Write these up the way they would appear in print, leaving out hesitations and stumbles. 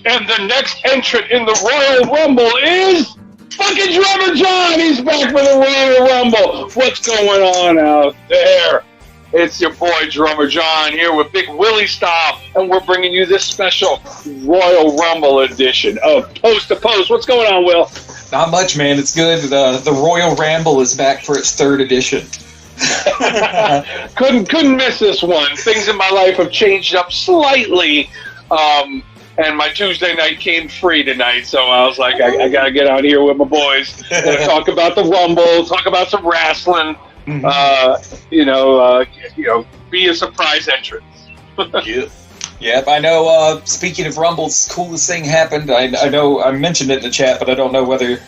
And the next entrant in the Royal Rumble is fucking Drummer John. He's back for the Royal Rumble. What's going on out there? It's your boy Drummer John here with Big Willie Style, and we're bringing you this special Royal Rumble edition of Post to Post. What's going on, Will? Not much, man. It's good. The Royal Ramble is back for its third edition. Couldn't miss this one. Things in my life have changed up slightly, and my Tuesday night came free tonight, so I was like, I gotta get out here with my boys and talk about the Rumble, talk about some wrestling, be a surprise entrance. Yep, I know. Speaking of Rumbles, coolest thing happened. I know I mentioned it in the chat, but I don't know whether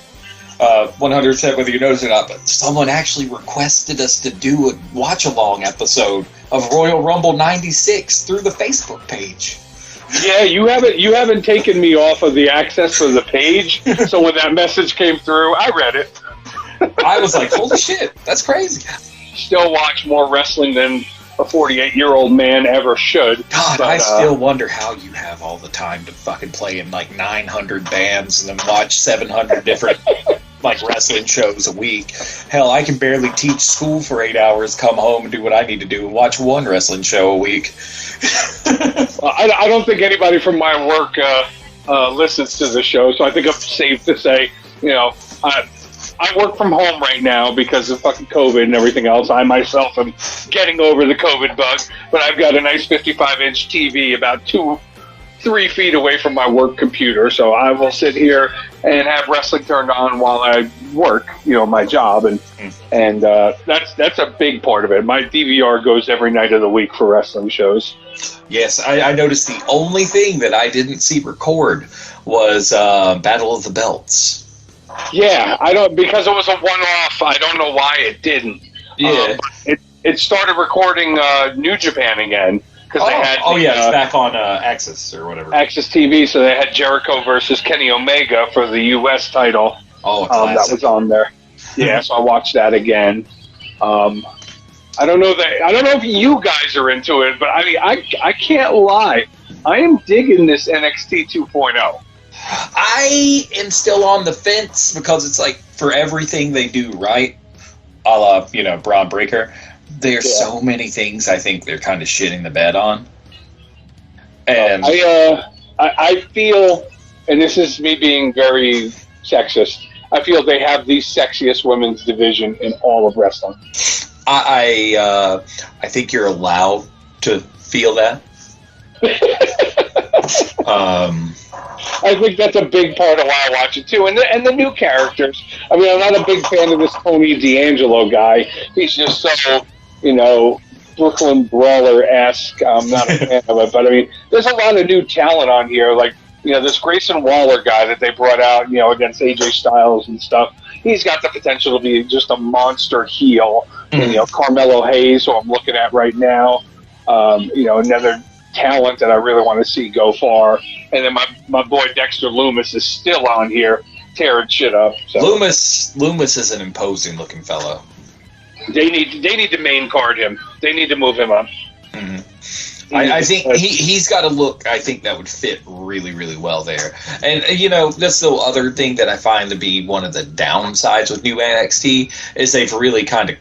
100% whether you noticed it or not, but someone actually requested us to do a watch-along episode of Royal Rumble 96 through the Facebook page. Yeah, you haven't taken me off of the access for the page, so when that message came through, I read it. I was like, holy shit, that's crazy. Still watch more wrestling than a 48-year-old man ever should. God, but I still wonder how you have all the time to fucking play in like 900 bands and then watch 700 different like wrestling shows a week. Hell, I can barely teach school for 8 hours, come home and do what I need to do and watch one wrestling show a week. I don't think anybody from my work listens to the show, so I think I'm safe to say, I work from home right now because of fucking COVID and everything else. I myself am getting over the COVID bug, but I've got a nice 55-inch TV about 2-3 feet away from my work computer, so I will sit here and have wrestling turned on while I work, my job, and that's a big part of it. My DVR goes every night of the week for wrestling shows. Yes, I noticed the only thing that I didn't see record was Battle of the Belts. Yeah, because it was a one-off. I don't know why it didn't. Yeah, it started recording New Japan again because they had it's back on Access or whatever. Access TV, so they had Jericho versus Kenny Omega for the U.S. title. Oh, that was on there. Yeah, so I watched that again. I don't know if you guys are into it, but I mean, I can't lie. I am digging this NXT 2.0. I am still on the fence because it's like for everything they do right, a la, Braun Breaker, there's so many things I think they're kind of shitting the bed on. And I feel, and this is me being very sexist, I feel they have the sexiest women's division in all of wrestling. I think you're allowed to feel that. I think that's a big part of why I watch it too, and the new characters. I mean, I'm not a big fan of this Tony D'Angelo guy. He's just so, Brooklyn Brawler-esque. I'm not a fan of it, but I mean, there's a lot of new talent on here. Like, this Grayson Waller guy that they brought out, against AJ Styles and stuff. He's got the potential to be just a monster heel. And, Carmelo Hayes, who I'm looking at right now. Another talent that I really want to see go far. And then my boy Dexter Lumis is still on here tearing shit up. So. Lumis is an imposing looking fellow. They need to main card him. They need to move him up. Mm-hmm. I think he's got a look I think that would fit really, really well there. And, that's the other thing that I find to be one of the downsides with new NXT is they've really kind of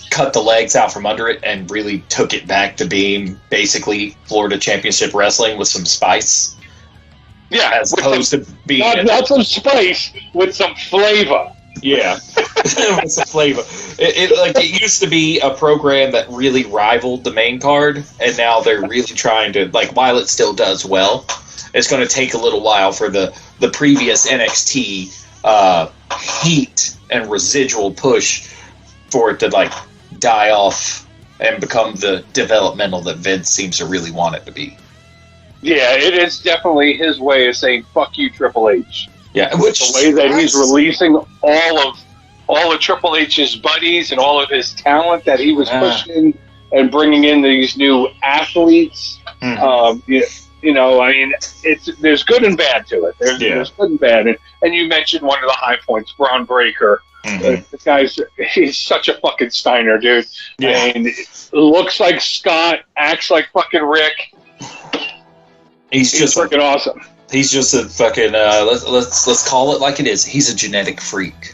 cut the legs out from under it and really took it back to being basically Florida Championship Wrestling with some spice. Yeah, as opposed to being not some spice, with some flavor. Yeah, with some flavor. It used to be a program that really rivaled the main card, and now they're really trying to, while it still does well, it's going to take a little while for the previous NXT heat and residual push for it to die off and become the developmental that Vince seems to really want it to be. Yeah, it is definitely his way of saying "fuck you, Triple H." Yeah, which the way that he's releasing all of Triple H's buddies and all of his talent that he was pushing and bringing in these new athletes. Mm-hmm. There's good and bad to it. There's good and bad, and you mentioned one of the high points, Braun Breaker. Mm-hmm. He's such a fucking Steiner, dude. Yeah. I mean, looks like Scott, acts like fucking Rick. He's just freaking awesome. He's just a fucking let's call it like it is. He's a genetic freak.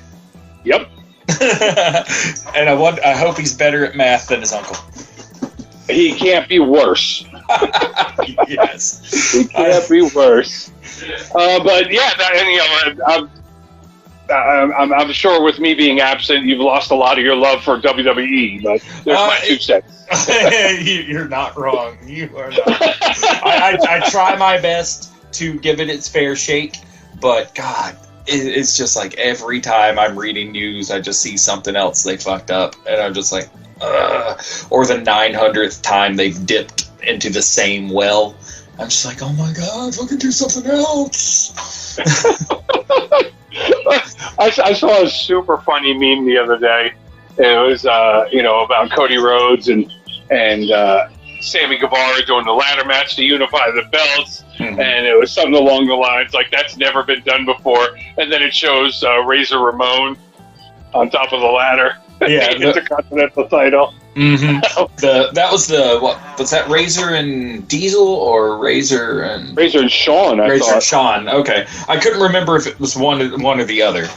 Yep. And I hope he's better at math than his uncle. He can't be worse. Yes. He can't be worse. But yeah, I'm sure with me being absent, you've lost a lot of your love for WWE. But there's my 2 cents. You're not wrong. You are not. I try my best to give it its fair shake, but God, it's just like every time I'm reading news, I just see something else they fucked up, and I'm just like, ugh. Or the 900th time they've dipped into the same well. I'm just like, oh my God, fucking do something else. I saw a super funny meme the other day. It was, about Cody Rhodes and Sammy Guevara doing the ladder match to unify the belts. Mm-hmm. And it was something along the lines like, that's never been done before. And then it shows Razor Ramon on top of the ladder. Yeah, the Intercontinental title. Mm-hmm. That was was that Razor and Diesel or Razor and Shawn? Razor and Shawn. Okay, I couldn't remember if it was one or the other.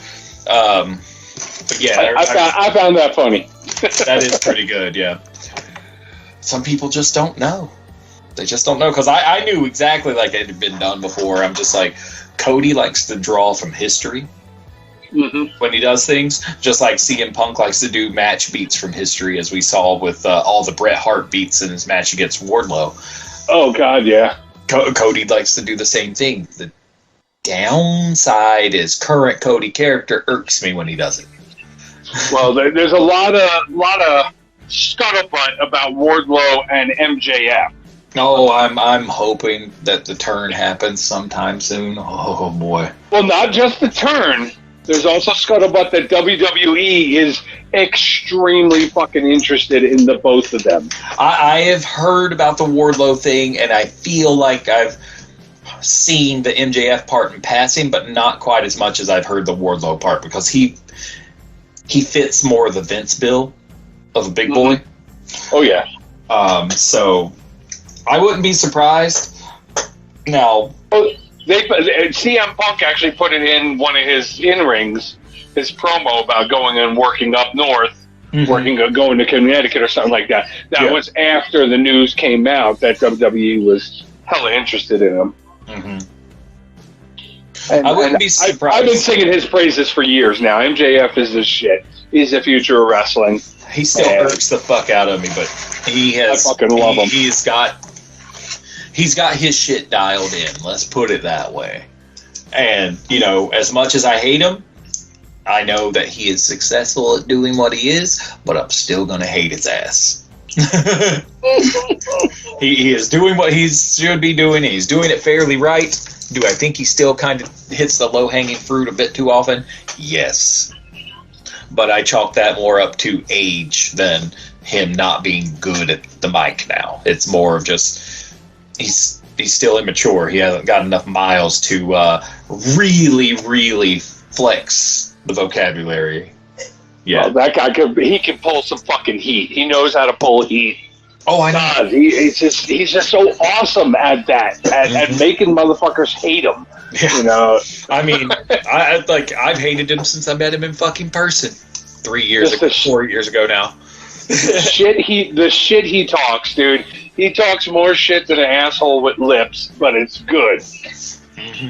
But yeah, I found that funny. That is pretty good. Yeah, some people just don't know. They just don't know, because I knew exactly like it had been done before. I'm just like, Cody likes to draw from history. Mm-hmm. When he does things, just like CM Punk likes to do match beats from history, as we saw with all the Bret Hart beats in his match against Wardlow. Oh God, yeah. Cody likes to do the same thing. The downside is current Cody character irks me when he does it. Well, there's a lot of scuttlebutt about Wardlow and MJF. Oh, I'm hoping that the turn happens sometime soon. Oh boy. Well, not just the turn. There's also scuttlebutt that WWE is extremely fucking interested in the both of them. I have heard about the Wardlow thing, and I feel like I've seen the MJF part in passing, but not quite as much as I've heard the Wardlow part, because he fits more of the Vince bill of a big boy. Oh yeah. So I wouldn't be surprised. Now. CM Punk actually put it in one of his in-rings, his promo about going and working up north, going to Connecticut or something like that. That was after the news came out that WWE was hella interested in him. Mm-hmm. And I wouldn't be surprised. I've been singing his praises for years now. MJF is the shit. He's the future of wrestling. He still irks the fuck out of me, but he has. I fucking love him. He's got his shit dialed in, let's put it that way. And, as much as I hate him, I know that he is successful at doing what he is, but I'm still going to hate his ass. He is doing what he should be doing, and he's doing it fairly right. Do I think he still kind of hits the low-hanging fruit a bit too often? Yes. But I chalk that more up to age than him not being good at the mic now. It's more of just... He's still immature. He hasn't got enough miles to really, really flex the vocabulary. Yeah, well, that guy can pull some fucking heat. He knows how to pull heat. Oh, I know. He's just so awesome at that, at making motherfuckers hate him. Yeah. I mean, I've hated him since I met him in fucking person 4 years ago now. The shit he talks, dude. He talks more shit than an asshole with lips, but it's good. Mm-hmm.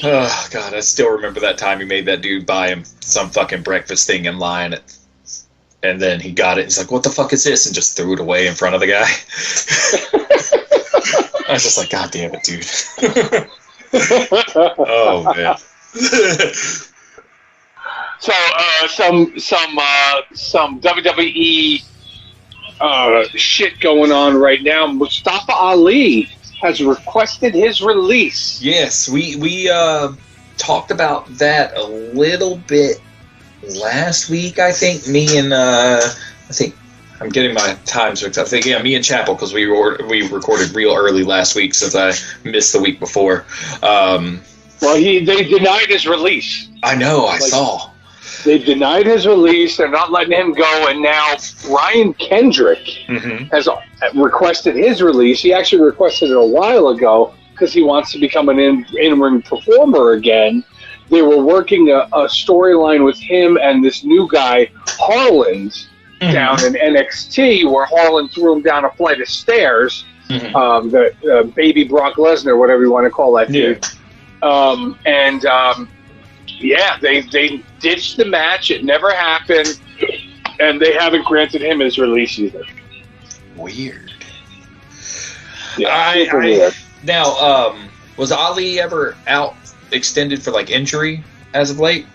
Oh, God, I still remember that time he made that dude buy him some fucking breakfast thing in line. And then he got it. He's like, what the fuck is this? And just threw it away in front of the guy. I was just like, God damn it, dude. Oh, man. So, some WWE shit going on right now. Mustafa Ali has requested his release. Yes, we talked about that a little bit last week. I think me and I think I'm getting my times mixed up. I think me and Chapel, because we recorded real early last week since I missed the week before. Well, they denied his release. I know. I saw. They've denied his release. They're not letting him go. And now Ryan Kendrick has requested his release. He actually requested it a while ago because he wants to become an in-ring performer again. They were working a storyline with him and this new guy, Harland, down in NXT, where Harland threw him down a flight of stairs. The baby Brock Lesnar, whatever you want to call that dude. They ditched the match. It never happened, and they haven't granted him his release either. Weird. Yeah, weird. Now, was Ali ever out extended for like injury as of late?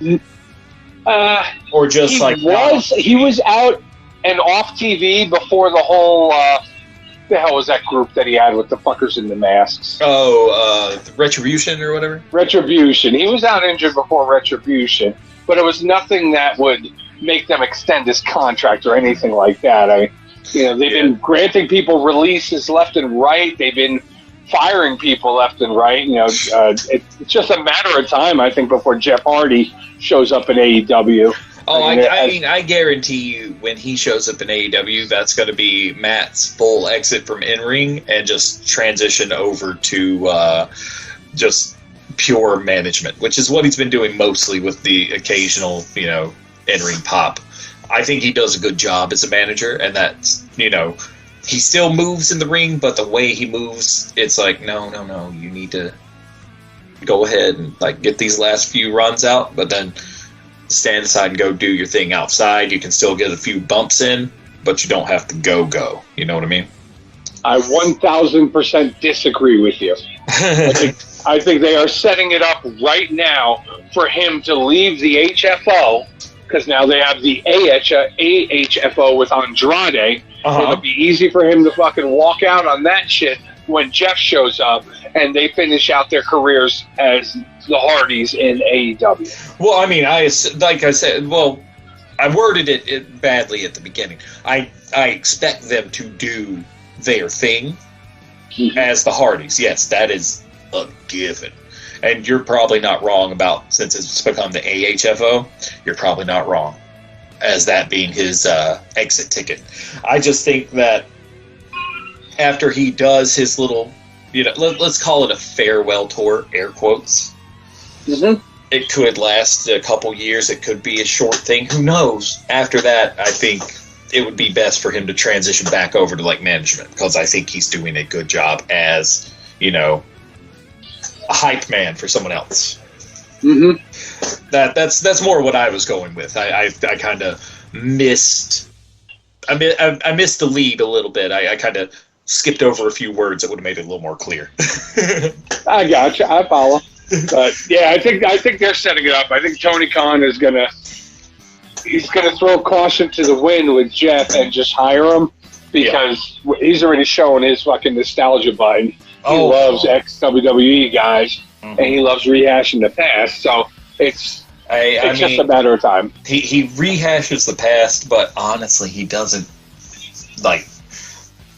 Or just he was out and off TV before the whole. The hell was that group that he had with the fuckers in the masks? Retribution or whatever? Retribution. He was out injured before Retribution, but it was nothing that would make them extend his contract or anything like that. They've been granting people releases left and right. They've been firing people left and right. It's just a matter of time, I think, before Jeff Hardy shows up in AEW. Oh, I guarantee you when he shows up in AEW, that's going to be Matt's full exit from in-ring and just transition over to just pure management, which is what he's been doing mostly with the occasional, in-ring pop. I think he does a good job as a manager, and that's, he still moves in the ring, but the way he moves, it's like, no, you need to go ahead and get these last few runs out, but then stand aside and go do your thing outside. You can still get a few bumps in, but you don't have to go. You know what I mean? I 1,000% disagree with you. I think they are setting it up right now for him to leave the HFO, because now they have the AHFO with Andrade. It'll be easy for him to fucking walk out on that shit when Jeff shows up and they finish out their careers as the Hardys in AEW. Well, I mean, I worded it badly at the beginning. I expect them to do their thing as the Hardys. Yes, that is a given. And you're probably not wrong about, since it's become the AHFO, you're probably not wrong as that being his exit ticket. I just think that after he does his little, let's call it a farewell tour, air quotes, it could last a couple years. It could be a short thing. Who knows? After that, I think it would be best for him to transition back over to management, because I think he's doing a good job as, a hype man for someone else. That's more what I was going with. I kind of missed. I missed the lead a little bit. I kind of skipped over a few words that would have made it a little more clear. I gotcha. I follow. But yeah, I think they're setting it up. I think Tony Khan is gonna throw caution to the wind with Jeff and just hire him, because he's already showing his fucking nostalgia button. He loves ex-WWE guys, and he loves rehashing the past. So it's just a matter of time. He rehashes the past, but honestly, he doesn't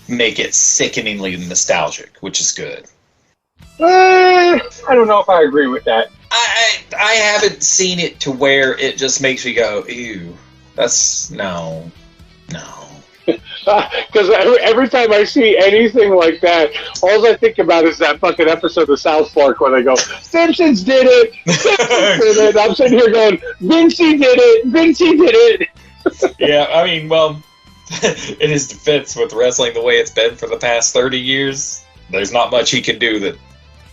make it sickeningly nostalgic, which is good. I don't know if I agree with that. I haven't seen it to where it just makes me go, ew. That's no. Because every time I see anything like that, all I think about is that fucking episode of South Park where they go, Simpsons did it! Simpsons did it! I'm sitting here going, Vincey did it! Yeah, I mean, well, in his defense with wrestling the way it's been for the past 30 years, there's not much he can do that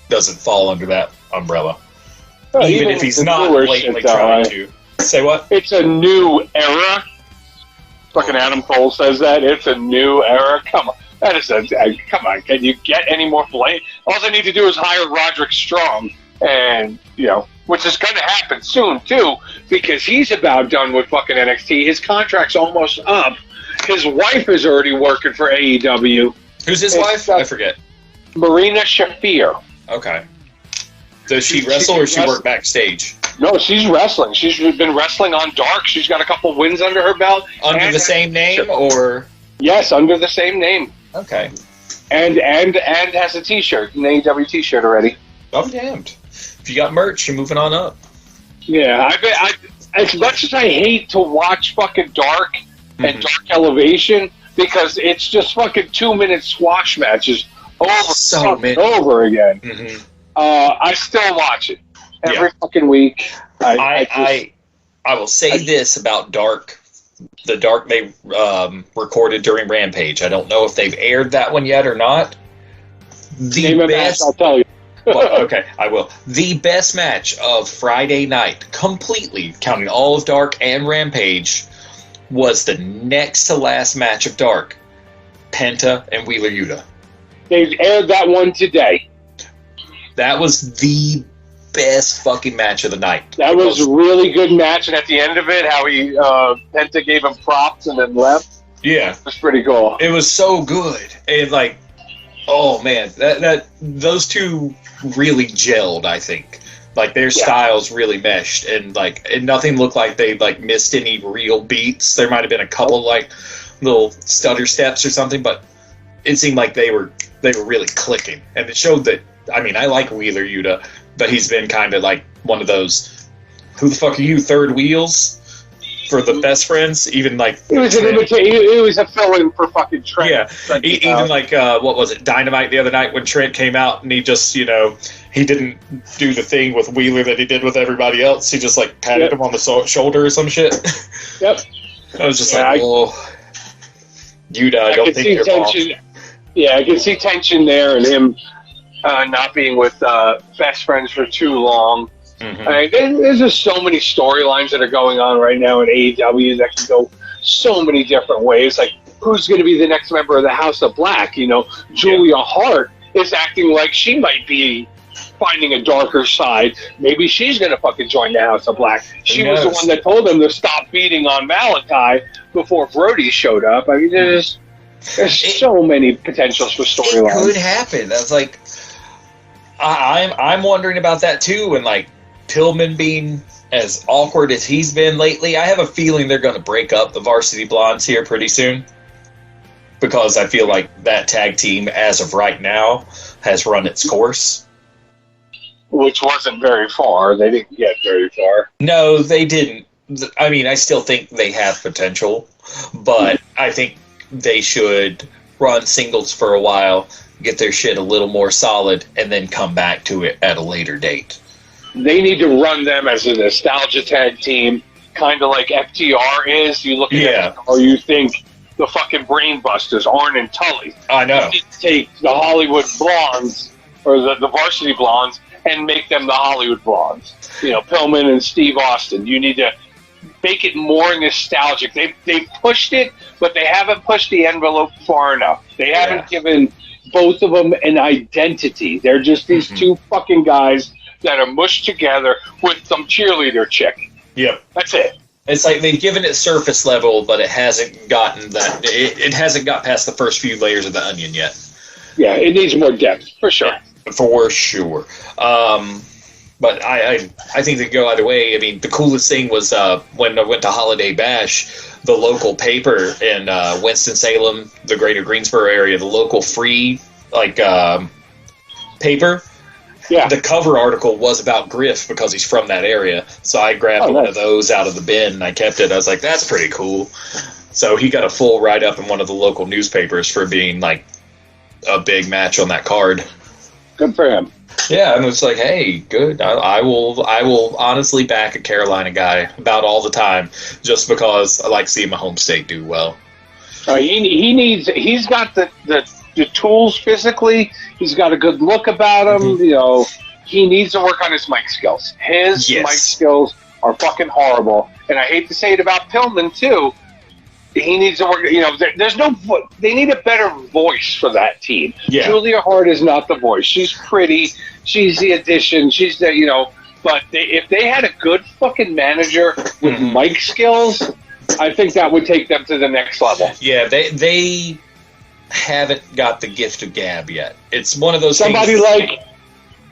doesn't fall under that umbrella. Even if he's not blatantly trying to. Say what? It's a new era. Fucking Adam Cole says that. It's a new era. Come on. Come on. Can you get any more blame? All I need to do is hire Roderick Strong. And, which is going to happen soon, too, because he's about done with fucking NXT. His contract's almost up. His wife is already working for AEW. Who's his wife? I forget. Marina Shafir. Okay. Does she wrestle or does she work backstage? No, she's wrestling. She's been wrestling on Dark. She's got a couple wins under her belt. Under the same name, or? Yes, under the same name. Okay. And has a T-shirt, an AEW T-shirt already. I'm damned. If you got merch, you're moving on up. Yeah, as much as I hate to watch fucking Dark and Dark Elevation, because it's just fucking 2-minute squash matches over again. I still watch it every fucking week. I will say this about Dark. The Dark they recorded during Rampage. I don't know if they've aired that one yet or not. Name a match, I'll tell you. Well, okay, I will. The best match of Friday night, completely counting all of Dark and Rampage, was the next to last match of Dark. Penta and Wheeler Yuta. They aired that one today. That was the best fucking match of the night. That was a really good match, and at the end of it, how he Penta gave him props and then left. Yeah, it was pretty cool. It was so good, and like, oh man, that those two really gelled. I think like their styles really meshed, and nothing looked like they like missed any real beats. There might have been a couple like little stutter steps or something, but it seemed like they were really clicking, and it showed that. I mean, I like Wheeler Yuta, but he's been kind of like one of those, who the fuck are you, third wheels for the best friends? Even like it was it was a fill-in for fucking Trent. Yeah, even like what was it, Dynamite the other night when Trent came out and he just he didn't do the thing with Wheeler that he did with everybody else. He just like patted him on the shoulder or some shit. Yep. I was just Yuta, I don't think you're tension. Yeah, I can see tension there, and him not being with best friends for too long. I mean, there's just so many storylines that are going on right now in AEW that can go so many different ways. Like, who's going to be the next member of the House of Black? Julia Hart is acting like she might be finding a darker side. Maybe she's going to fucking join the House of Black. She was the one that told him to stop beating on Malachi before Brody showed up. I mean, there's so many potentials for storylines. It could happen. That's like, I'm wondering about that too, and like Pillman being as awkward as he's been lately, I have a feeling they're going to break up the Varsity Blondes here pretty soon, because I feel like that tag team, as of right now, has run its course. Which wasn't very far. They didn't get very far. No, they didn't. I mean, I still think they have potential, but I think they should run singles for a while, get their shit a little more solid, and then come back to it at a later date. They need to run them as a nostalgia tag team, kind of like FTR is. You look at it, or you think the fucking Brainbusters, Arn and Tully. I know. You need to take the Hollywood Blondes, or the Varsity Blondes, and make them the Hollywood Blondes. Pillman and Steve Austin. You need to make it more nostalgic. They pushed it, but they haven't pushed the envelope far enough. They haven't given both of them an identity. They're just these two fucking guys that are mushed together with some cheerleader chick. Yep. That's it. It's like they've given it surface level, but it hasn't gotten that. It hasn't got past the first few layers of the onion yet. Yeah, it needs more depth, for sure. For sure. But I think they could go either way. I mean, the coolest thing was when I went to Holiday Bash, the local paper in Winston-Salem, the greater Greensboro area, the local free paper. Yeah. The cover article was about Griff because he's from that area. So I grabbed one of those out of the bin and I kept it. I was like, that's pretty cool. So he got a full write-up in one of the local newspapers for being like a big match on that card. Good for him. Yeah, and it's like, hey, good. I will honestly back a Carolina guy about all the time, just because I like seeing my home state do well. He's got the tools physically. He's got a good look about him. He needs to work on his mic skills. His mic skills are fucking horrible, and I hate to say it about Pillman too. He needs to work. They need a better voice for that team. Yeah. Julia Hart is not the voice. She's pretty. She's the addition. She's the But if they had a good fucking manager with mic skills, I think that would take them to the next level. Yeah, they haven't got the gift of gab yet. It's one of those somebody things. Like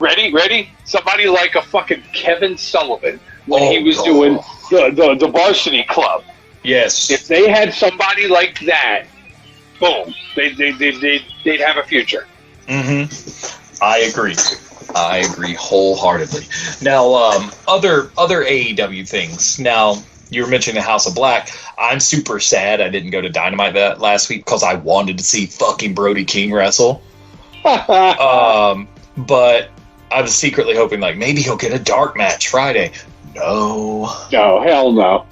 ready? Somebody like a fucking Kevin Sullivan when he was doing the Varsity Club. Yes. If they had somebody like that, boom, they'd have a future. I agree. I agree wholeheartedly. Now, other AEW things. Now, you were mentioning the House of Black. I'm super sad I didn't go to Dynamite that last week because I wanted to see fucking Brody King wrestle. But I was secretly hoping, like, maybe he'll get a dark match Friday. No, hell no.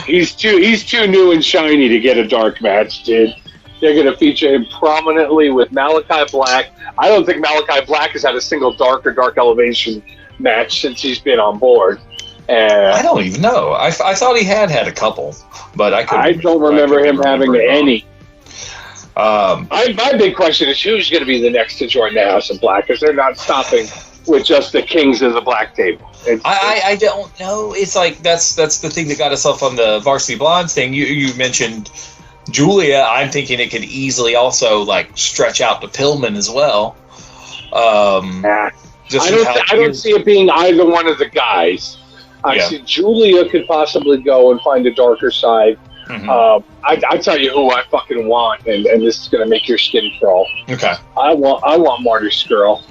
He's too new and shiny to get a dark match, dude. They're going to feature him prominently with Malachi Black. I don't think Malachi Black has had a single dark elevation match since he's been on board. I don't even know. I thought he had a couple, but I don't remember him having any. My big question is who's going to be the next to join the House of Black, because they're not stopping with just the Kings of the Black table. I don't know. It's like that's the thing that got us off on the Varsity Blondes thing. You mentioned Julia. I'm thinking it could easily also like stretch out to Pillman as well. I don't see it being either one of the guys. I see Julia could possibly go and find a darker side. Mm-hmm. I tell you who I fucking want, and this is going to make your skin crawl. Okay. I want Marty Scurll.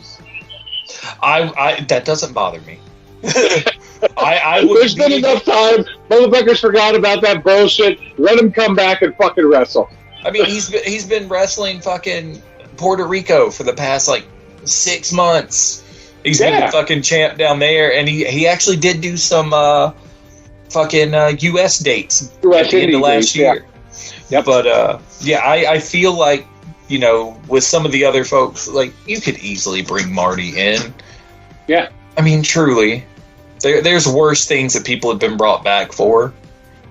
I that doesn't bother me. There's been enough time. Motherfuckers forgot about that bullshit. Let him come back and fucking wrestle. I mean, he's been wrestling fucking Puerto Rico for the past like 6 months. He's been the fucking champ down there, and he actually did do some fucking U.S. dates at the end of last year. Yep. But I feel like, you know, with some of the other folks, like, you could easily bring Marty in. Yeah. I mean, truly, there's worse things that people have been brought back for.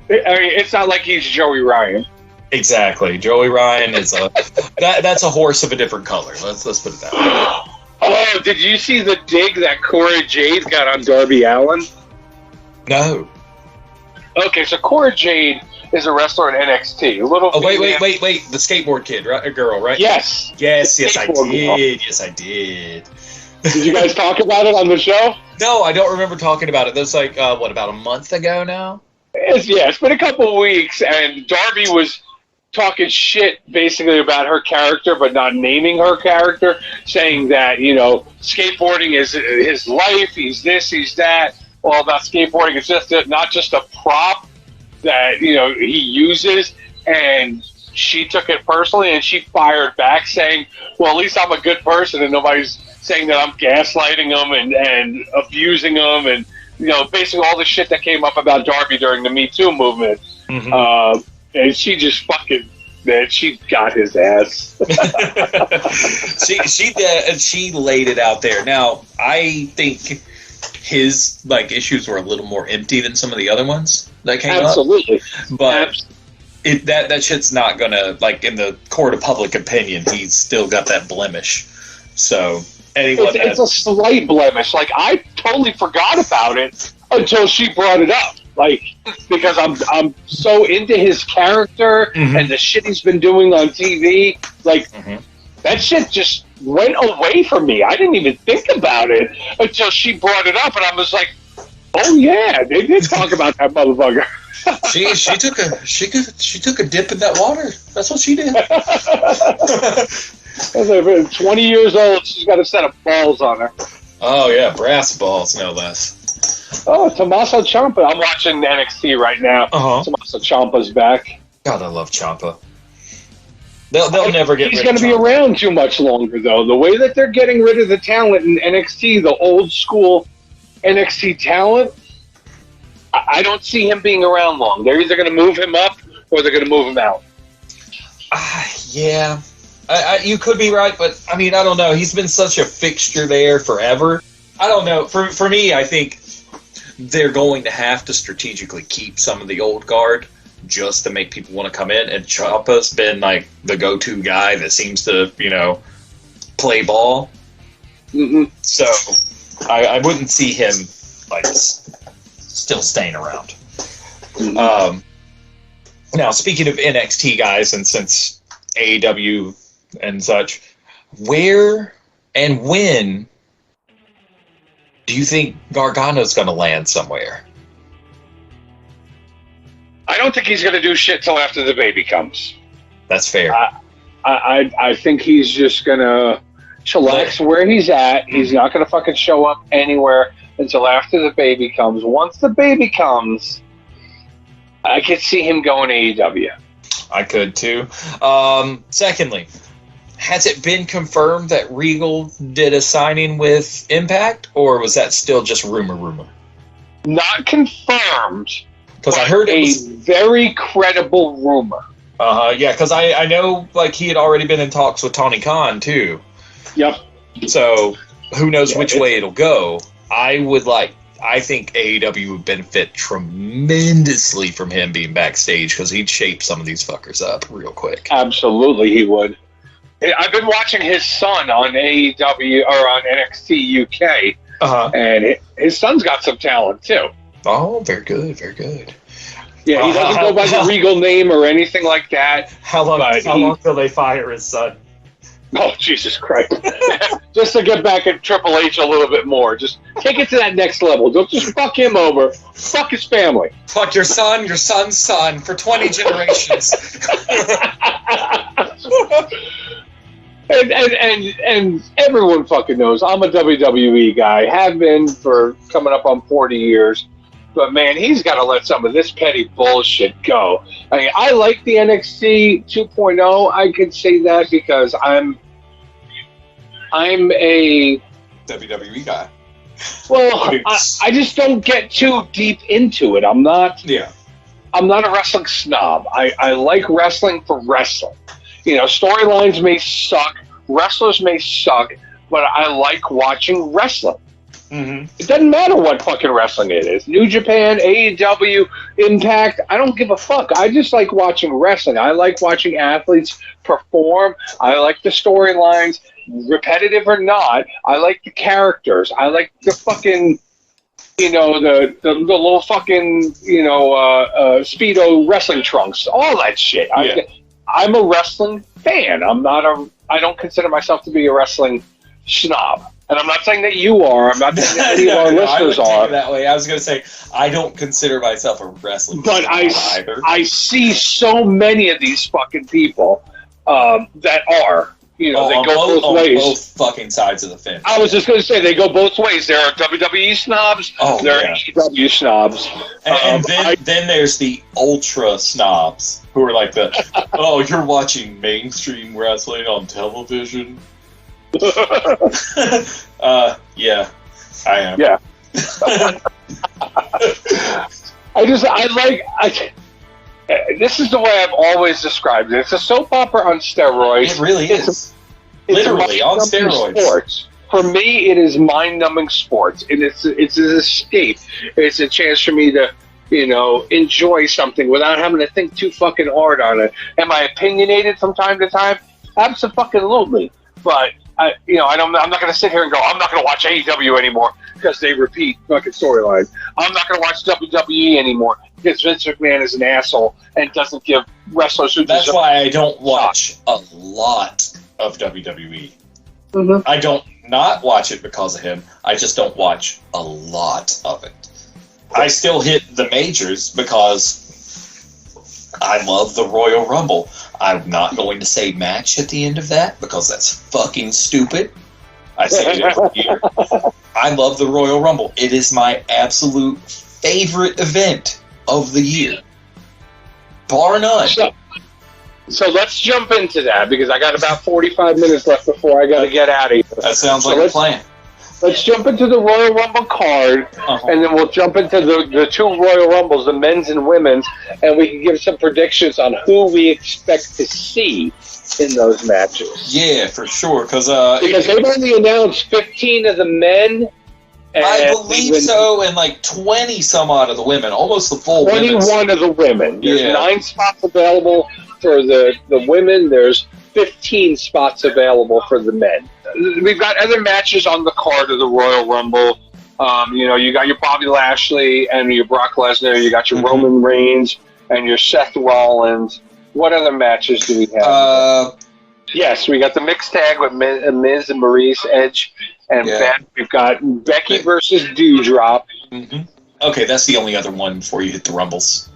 I mean, it's not like he's Joey Ryan. Exactly. Joey Ryan is that's a horse of a different color. Let's put it that way. Oh, did you see the dig that Cora Jade got on Darby Allin? No. Okay, so Cora Jade is a wrestler in NXT. Wait. The skateboard kid, right? A girl, right? Yes. Yes, I did. Yes, I did. Did you guys talk about it on the show? No, I don't remember talking about it. That's like, about a month ago now? It's been a couple of weeks, and Darby was talking shit basically about her character, but not naming her character, saying that, you know, skateboarding is his life, he's this, he's that. All about skateboarding. It's just not just a prop that, you know, he uses. And she took it personally, and she fired back saying, well, at least I'm a good person, and nobody's saying that I'm gaslighting them and abusing them, and, you know, basically all the shit that came up about Darby during the Me Too movement. Mm-hmm. And she just fucking, man, she got his ass. She did, and she laid it out there. Now, I think his like issues were a little more empty than some of the other ones that came Absolutely. up. But that shit's not gonna, like, in the court of public opinion, he's still got that blemish. So it's a slight blemish. Like, I totally forgot about it until she brought it up. Like, because I'm so into his character and the shit he's been doing on TV. Like, that shit just went away from me. I didn't even think about it until she brought it up, and I was like, "Oh yeah, they did talk about that motherfucker." she took a dip in that water. That's what she did. 20 years old, she's got a set of balls on her. Oh yeah, brass balls, no less. Oh, Tommaso Ciampa. I'm watching NXT right now. Tommaso Ciampa's back. God, I love Ciampa. They'll never get rid of Ciampa. He's going to be around too much longer, though. The way that they're getting rid of the talent in NXT, the old school NXT talent, I don't see him being around long. They're either going to move him up or they're going to move him out. Yeah. You could be right, but, I mean, I don't know. He's been such a fixture there forever. I don't know. For me, I think they're going to have to strategically keep some of the old guard just to make people want to come in. And Ciampa's been like the go-to guy that seems to, you know, play ball. So I wouldn't see him like still staying around. Now, speaking of NXT guys, and since AEW and such, where and when do you think Gargano's going to land somewhere? I don't think he's going to do shit till after the baby comes. That's fair. I think he's just going to chillax where he's at. He's not going to fucking show up anywhere until after the baby comes. Once the baby comes, I could see him going AEW. I could too. Secondly, has it been confirmed that Regal did a signing with Impact, or was that still just rumor? Not confirmed. Because I heard it was very credible rumor. Yeah, because I know like he had already been in talks with Tony Khan too. Yep. So who knows which way it'll go. I think AEW would benefit tremendously from him being backstage because he'd shape some of these fuckers up real quick. Absolutely, he would. I've been watching his son on AEW or on NXT UK, and his son's got some talent too. Oh, very good, very good. Yeah, he doesn't go by the Regal name or anything like that. How long till they fire his son? Oh, Jesus Christ. Just to get back at Triple H a little bit more. Just take it to that next level. Don't just fuck him over. Fuck his family. Fuck your son's son for 20 generations. And everyone fucking knows I'm a WWE guy. Have been for coming up on 40 years. But man, he's got to let some of this petty bullshit go. I mean, I like the NXT 2.0. I could say that because I'm a WWE guy. Well, I just don't get too deep into it. I'm not a wrestling snob. I like wrestling for wrestling. You know, storylines may suck, wrestlers may suck, but I like watching wrestling. Mm-hmm. It doesn't matter what fucking wrestling it is. New Japan, AEW, Impact, I don't give a fuck. I just like watching wrestling. I like watching athletes perform. I like the storylines, repetitive or not. I like the characters. I like the fucking, you know, the little fucking, you know, Speedo wrestling trunks. All that shit. Yeah. I'm a wrestling fan. I don't consider myself to be a wrestling snob. And I'm not saying that you are. I'm not saying that any of our listeners are. That way. I was going to say, I don't consider myself a wrestling but either. I see so many of these fucking people that are. You know, they go both ways. On both fucking sides of the fence. I was just going to say, they go both ways. There are WWE snobs. There are AEW snobs. And then there's the ultra snobs who are like oh, you're watching mainstream wrestling on television? Yeah, I am. Yeah. This is the way I've always described it. It's a soap opera on steroids. It really is. Literally on steroids. Sports. For me, it is mind-numbing sports. And it's an escape. It's a chance for me to, you know, enjoy something without having to think too fucking hard on it. Am I opinionated from time to time? Absolutely. But I'm not going to sit here and go, I'm not going to watch AEW anymore because they repeat fucking storylines. I'm not going to watch WWE anymore because Vince McMahon is an asshole and doesn't give wrestlers who That's why I don't watch a lot of WWE. Mm-hmm. I don't not watch it because of him. I just don't watch a lot of it. I still hit the majors because I love the Royal Rumble. I'm not going to say match at the end of that because that's fucking stupid. I say it every year. I love the Royal Rumble. It is my absolute favorite event of the year. Bar none. So let's jump into that because I got about 45 minutes left before I got to get out of here. That sounds like a plan. Let's jump into the Royal Rumble card, and then we'll jump into the two Royal Rumbles, the men's and women's, and we can give some predictions on who we expect to see in those matches. Yeah, for sure. Because they've only announced 15 of the men. I believe so, and like 20 some odd of the women, almost the full 21 of the women. There's 9 spots available for the women. There's 15 spots available for the men. We've got other matches on the card of the Royal Rumble. You got your Bobby Lashley and your Brock Lesnar. You got your Roman Reigns and your Seth Rollins. What other matches do we have? Yes, we got the mixed tag with Miz and Maurice, Edge, and Beth. We've got Becky versus Doudrop. Mm-hmm. Okay, that's the only other one before you hit the Rumbles.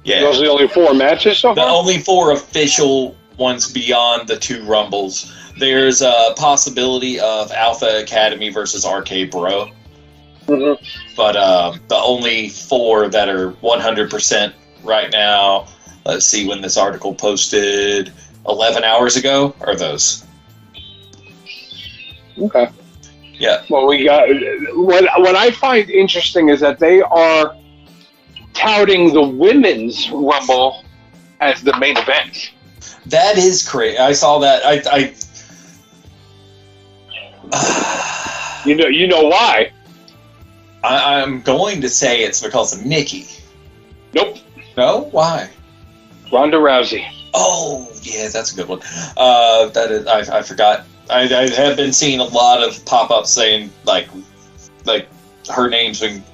Yeah, those are the only 4 matches so far? The only 4 official ones beyond the 2 Rumbles. There's a possibility of Alpha Academy versus RK Bro. Mm-hmm. But the only 4 that are 100% right now, let's see when this article posted 11 hours ago, are those. Okay. Yeah. Well, we got what I find interesting is that they are touting the women's Rumble as the main event. That is crazy. I saw that. You know why? I'm going to say it's because of Nikki. Nope. No? Why? Ronda Rousey. Oh, yeah, that's a good one. That is, I forgot. I have been seeing a lot of pop-ups saying, like her name's been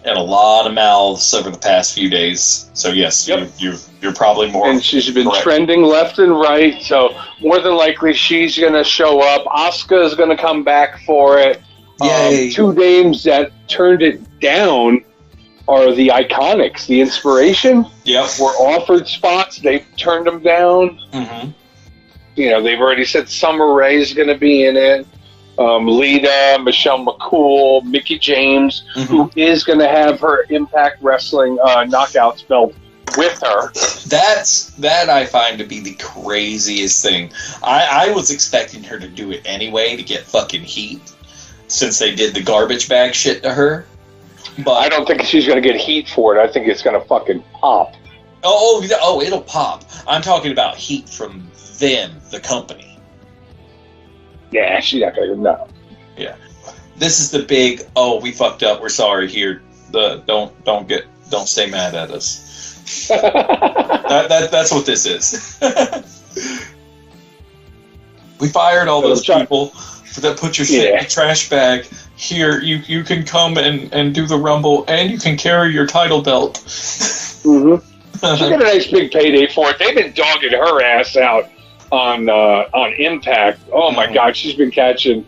in a lot of mouths over the past few days. So, yes, yep. you're probably more And she's been correct. trending left and right, so more than likely she's going to show up. Asuka is going to come back for it. Yay. 2 names that turned it down are the Iconics. The Inspiration Yep. were offered spots. They turned them down. Mm-hmm. You know, they've already said Summer Rae is going to be in it. Lita, Michelle McCool, Mickie James, who is going to have her Impact Wrestling Knockouts belt with her. That I find to be the craziest thing. I was expecting her to do it anyway to get fucking heat, since they did the garbage bag shit to her. But I don't think she's going to get heat for it. I think it's going to fucking pop. Oh, it'll pop. I'm talking about heat from them, the company. Yeah, she's not going to. No. Yeah, this is the big. Oh, we fucked up. We're sorry. Here, don't stay mad at us. That's what this is. We fired all those people that put your shit in the trash bag. Here, you can come and do the Rumble, and you can carry your title belt. Mm-hmm. She got a nice big payday for it. They've been dogging her ass out on Impact. Oh my God, she's been catching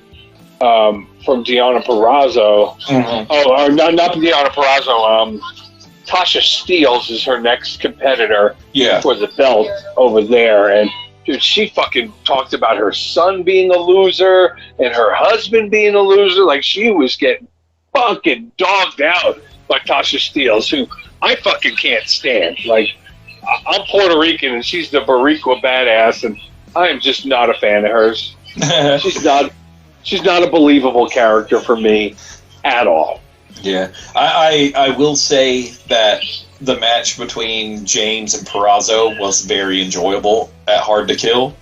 from Deonna Purrazzo. Mm-hmm. Oh, not Deonna Purrazzo. Tasha Steelz is her next competitor for the belt over there, and dude, she fucking talked about her son being a loser and her husband being a loser. Like, she was getting fucking dogged out by Tasha Steelz, who I fucking can't stand. Like, I'm Puerto Rican and she's the Boricua badass, and I am just not a fan of hers. She's not a believable character for me at all. Yeah, I will say that the match between James and Purrazzo was very enjoyable at Hard to Kill.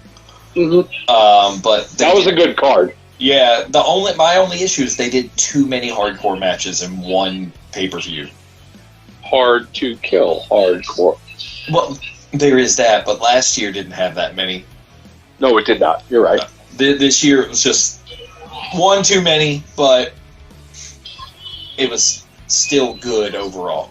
Mm-hmm. But that was a good card. Yeah, my only issue is they did too many hardcore matches in one pay-per-view. Hard to Kill, hardcore. Well, there is that, but last year didn't have that many. No, it did not. You're right. This year it was just one too many, but it was still good overall.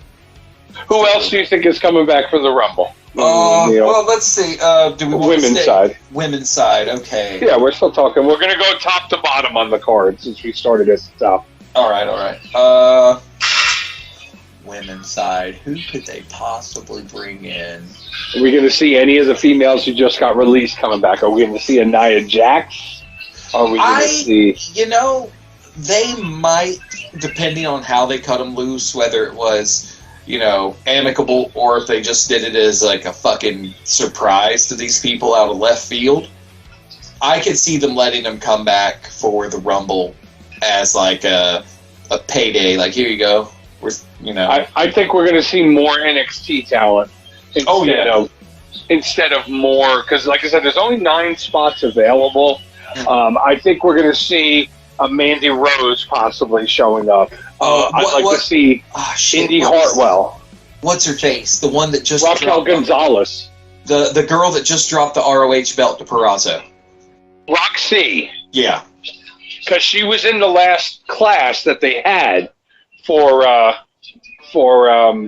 Who else do you think is coming back for the Rumble? Well, let's see. Do we want women's side? Women's side, okay. Yeah, we're still talking. We're going to go top to bottom on the card since we started at the top. All right. Women's side. Who could they possibly bring in? Are we going to see any of the females who just got released coming back? Are we going to see a Nia Jax? Are we going to see... You know, they might, depending on how they cut them loose, whether it was, you know, amicable or if they just did it as like a fucking surprise to these people out of left field. I could see them letting them come back for the Rumble as like a payday. Like, here you go. I think we're going to see more NXT talent instead of more, because like I said, there's only 9 spots available. I think we're going to see a Mandy Rose possibly showing up. I'd like to see Indy Hartwell. What's her face? The one that just Raquel Gonzalez. The girl that just dropped the ROH belt to Purrazzo. Roxy. Yeah. Because she was in the last class that they had for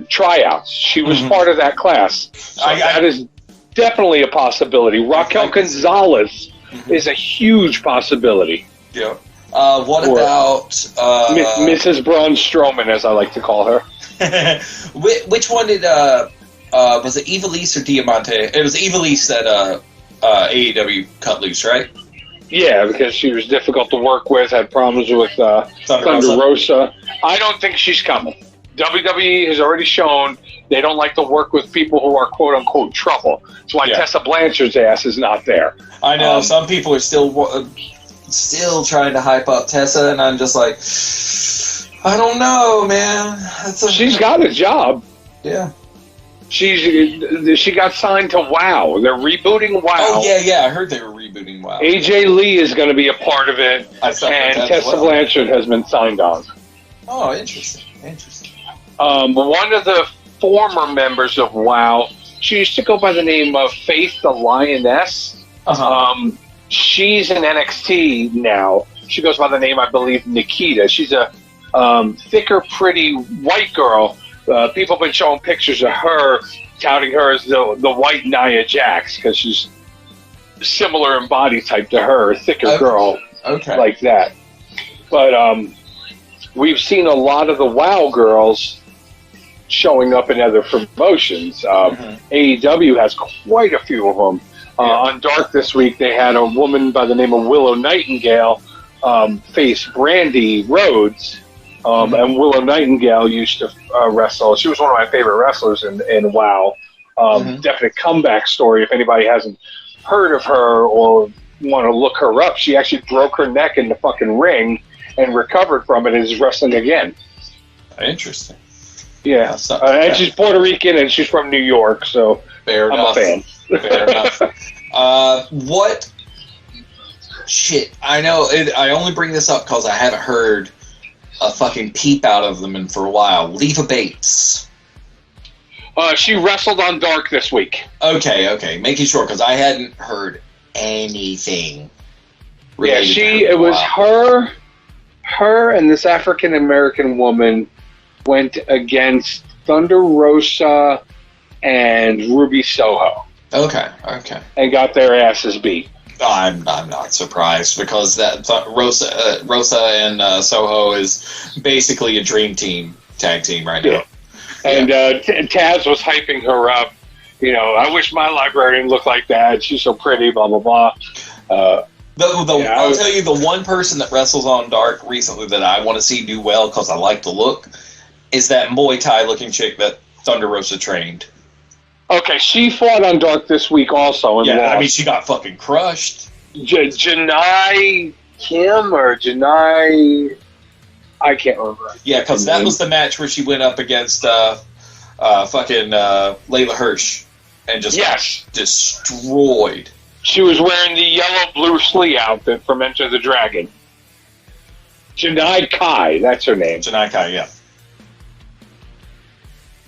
tryouts. She was part of that class. So that is definitely a possibility. Raquel Gonzalez is a huge possibility. Yeah. What about Mrs. Braun Strowman, as I like to call her? Which one did was it Ivelisse or Diamante? It was Ivelisse that AEW cut loose, right? Yeah, because she was difficult to work with, had problems with Thunder Rosa. I don't think she's coming. WWE has already shown they don't like to work with people who are quote-unquote trouble. That's why Tessa Blanchard's ass is not there. I know. Some people are still trying to hype up Tessa, and I'm just like, I don't know, man. She's got a job. Yeah. She got signed to WoW. They're rebooting WoW. Oh, yeah. I heard they were rebooting WoW. AJ Lee is going to be a part of it, and Tessa Blanchard has been signed on. Oh, interesting. One of the former members of WoW, she used to go by the name of Faith the Lioness. She's in NXT now. She goes by the name, I believe, Nikita. She's a thicker, pretty white girl. People have been showing pictures of her, touting her as the white Nia Jax, because she's similar in body type to her, a thicker girl like that. But we've seen a lot of the WoW girls showing up in other promotions. AEW has quite a few of them. On Dark this week, they had a woman by the name of Willow Nightingale face Brandy Rhodes. And Willow Nightingale used to wrestle. She was one of my favorite wrestlers in WoW. Definite comeback story. If anybody hasn't heard of her or want to look her up, she actually broke her neck in the fucking ring and recovered from it and is wrestling again. Interesting. Yeah. And she's Puerto Rican and she's from New York, so I'm a fan. Fair enough. What? Shit. I know. I only bring this up because I haven't heard a fucking peep out of them for a while. Leva Bates. She wrestled on Dark this week. Okay. Making sure, because I hadn't heard anything. It was her and this African American woman went against Thunder Rosa and Ruby Soho. Okay. And got their asses beat. I'm not surprised, because that Rosa and Soho is basically a dream team tag team right now. Yeah. And Taz was hyping her up. You know, I wish my librarian looked like that. She's so pretty. Blah blah blah. I'll tell you, the one person that wrestles on Dark recently that I want to see do well because I like the look is that Muay Thai looking chick that Thunder Rosa trained. Okay, she fought on Dark this week also. And I mean, she got fucking crushed. Janai Kim or Janai... I can't remember. Yeah, because that was the match where she went up against fucking Layla Hirsch and just got destroyed. She was wearing the yellow-blue sleeve outfit from Enter the Dragon. Janai Kai, that's her name. Janai Kai, yeah.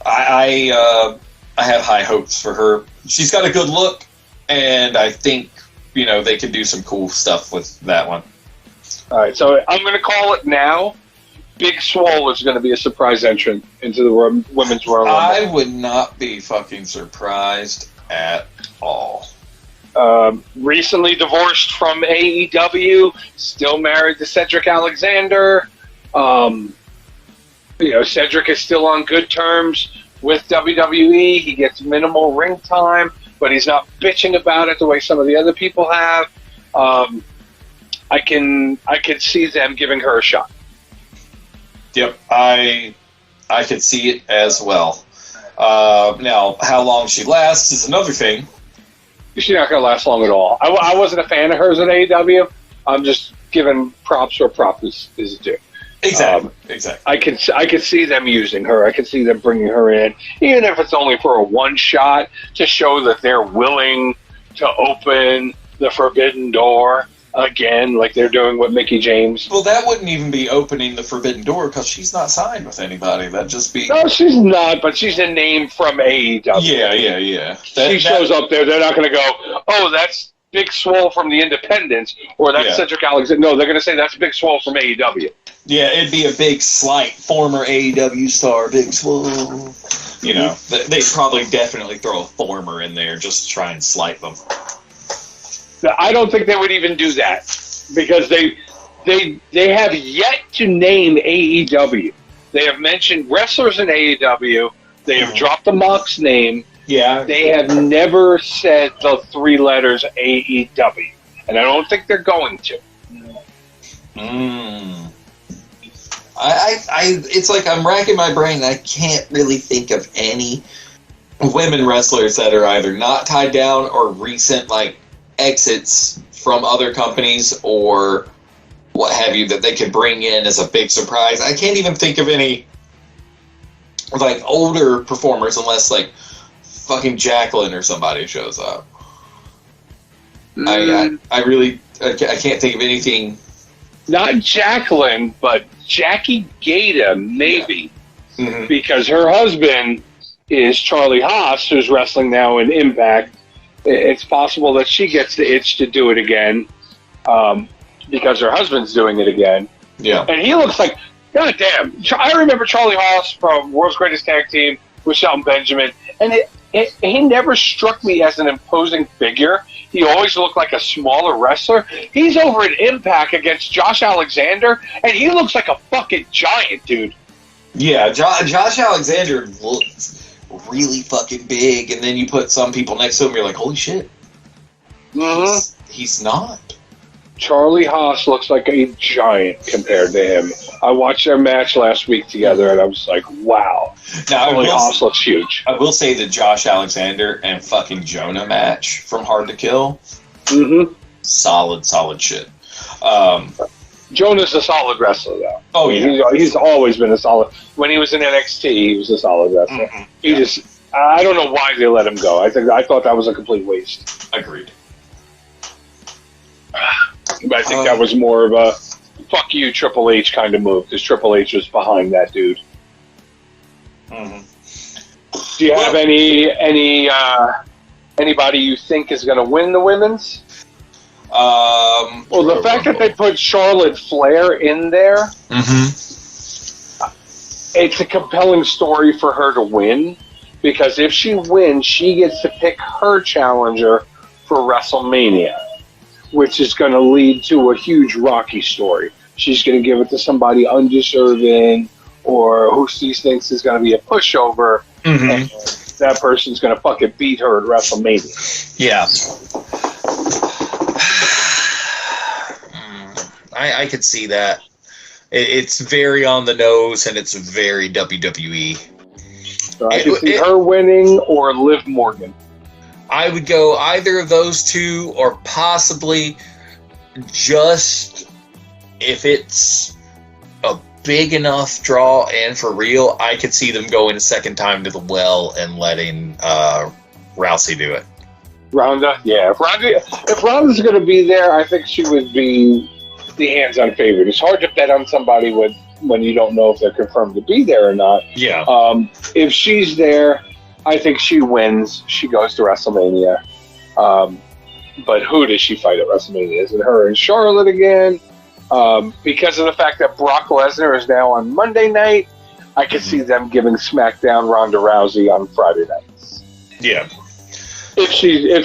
I have high hopes for her. She's got a good look, and I think, they could do some cool stuff with that one. All right, so I'm going to call it now. Big Swole is going to be a surprise entrant into the Women's Royal Rumble. I would not be fucking surprised at all. Recently divorced from AEW, still married to Cedric Alexander. Cedric is still on good terms with WWE. He gets minimal ring time, but he's not bitching about it the way some of the other people have. I can see them giving her a shot. Yep, I could see it as well. Now, how long she lasts is another thing. She's not going to last long at all. I wasn't a fan of hers at AEW. I'm just giving props where props is due. Exactly. I could see them using her. I could see them bringing her in, even if it's only for a one shot, to show that they're willing to open the forbidden door again, like they're doing with Mickie James. Well, that wouldn't even be opening the forbidden door because she's not signed with anybody. That'd just be... No, she's not, but she's a name from AEW. Yeah. She shows up there. They're not going to go, oh, that's Big Swole from the Independents, or that's Cedric Alexander. No, they're going to say that's Big Swole from AEW. Yeah, it'd be a big slight. Former AEW star, Big Swole. They'd probably definitely throw a former in there just to try and slight them. I don't think they would even do that because they have yet to name AEW. They have mentioned wrestlers in AEW. They have dropped the Mox name. Yeah. They have never said the three letters AEW. and I don't think they're going to. It's like I'm racking my brain. I can't really think of any women wrestlers that are either not tied down or recent like exits from other companies or what have you that they could bring in as a big surprise. I can't even think of any like older performers unless like fucking Jacqueline or somebody shows up. I can't think of anything. Not Jacqueline, but Jackie Gata, maybe. Because her husband is Charlie Haas, who's wrestling now in Impact. It's possible that she gets the itch to do it again because her husband's doing it again. Yeah. And he looks like, goddamn. I remember Charlie Haas from World's Greatest Tag Team with Shelton Benjamin, and he never struck me as an imposing figure. He always looked like a smaller wrestler. He's over at Impact against Josh Alexander, and he looks like a fucking giant, dude. Yeah, Josh Alexander looks really fucking big, and then you put some people next to him, you're like, holy shit. He's not. Charlie Haas looks like a giant compared to him. I watched their match last week together, and I was like, wow. Now, Charlie Haas looks huge. I will say the Josh Alexander and fucking Jonah match from Hard to Kill. Solid shit. Jonah's a solid wrestler, though. Oh, yeah. He's always been a solid... When he was in NXT, he was a solid wrestler. I don't know why they let him go. I thought that was a complete waste. Agreed. But I think that was more of a fuck you Triple H kind of move, because Triple H was behind that dude. Do you have anybody you think is going to win the women's? Well, the fact that they put Charlotte Flair in there, it's a compelling story for her to win, because if she wins, she gets to pick her challenger for WrestleMania, which is going to lead to a huge Rocky story. She's going to give it to somebody undeserving or who she thinks is going to be a pushover, and that person's going to fucking beat her at WrestleMania. Yeah. I could see that. It's very on the nose, and it's very WWE. So I could see her winning or Liv Morgan. I would go either of those two, or possibly just if it's a big enough draw and for real, I could see them going a second time to the well and letting Rousey do it. Ronda? Yeah. If Ronda's going to be there, I think she would be the hands-on favorite. It's hard to bet on somebody when you don't know if they're confirmed to be there or not. Yeah. If she's there, I think she wins. She goes to WrestleMania. But who does she fight at WrestleMania? Is it her and Charlotte again? Because of the fact that Brock Lesnar is now on Monday night, I could see them giving SmackDown Ronda Rousey on Friday nights. Yeah. If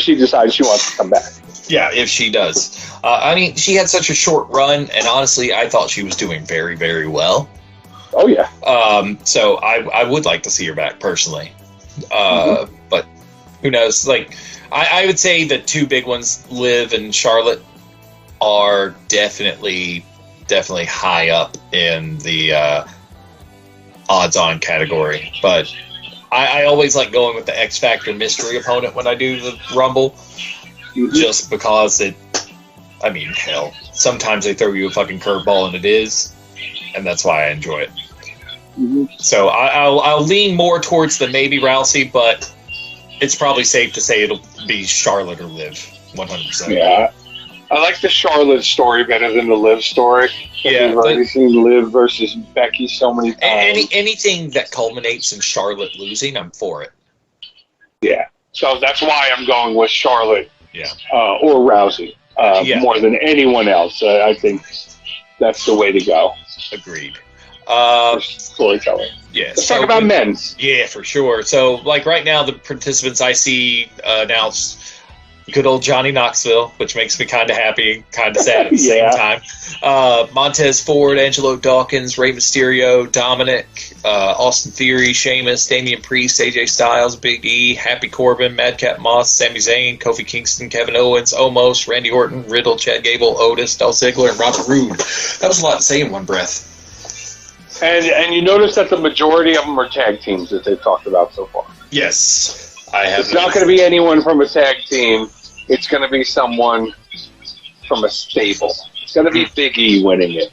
she decides she wants to come back. Yeah, if she does. I mean, she had such a short run, and honestly, I thought she was doing very, very well. Oh, yeah. So I would like to see her back, personally. But who knows? Like, I would say the two big ones, Liv and Charlotte, are definitely high up in the odds-on category. But I always like going with the X Factor mystery opponent when I do the Rumble, just because hell, sometimes they throw you a fucking curveball and it is, and that's why I enjoy it. So I'll lean more towards the maybe Rousey, but it's probably safe to say it'll be Charlotte or Liv, 100%. Yeah, I like the Charlotte story better than the Liv story. Yeah, we've already seen Liv versus Becky so many times. Anything that culminates in Charlotte losing, I'm for it. Yeah, so that's why I'm going with Charlotte. Yeah, or Rousey more than anyone else. I think that's the way to go. Agreed. Storytelling. Yeah. Let's talk about men's. Yeah, for sure. So, like right now, the participants I see announced Good old Johnny Knoxville, which makes me kind of happy and kind of sad at the same time. Montez Ford, Angelo Dawkins, Rey Mysterio, Dominic, Austin Theory, Sheamus, Damian Priest, AJ Styles, Big E, Happy Corbin, Madcap Moss, Sami Zayn, Kofi Kingston, Kevin Owens, Omos, Randy Orton, Riddle, Chad Gable, Otis, Dolph Ziggler, and Robert Roode. That was a lot to say in one breath. And you notice that the majority of them are tag teams that they've talked about so far. Yes. I have. It's not going to be anyone from a tag team. It's going to be someone from a stable. It's going to be Big E winning it.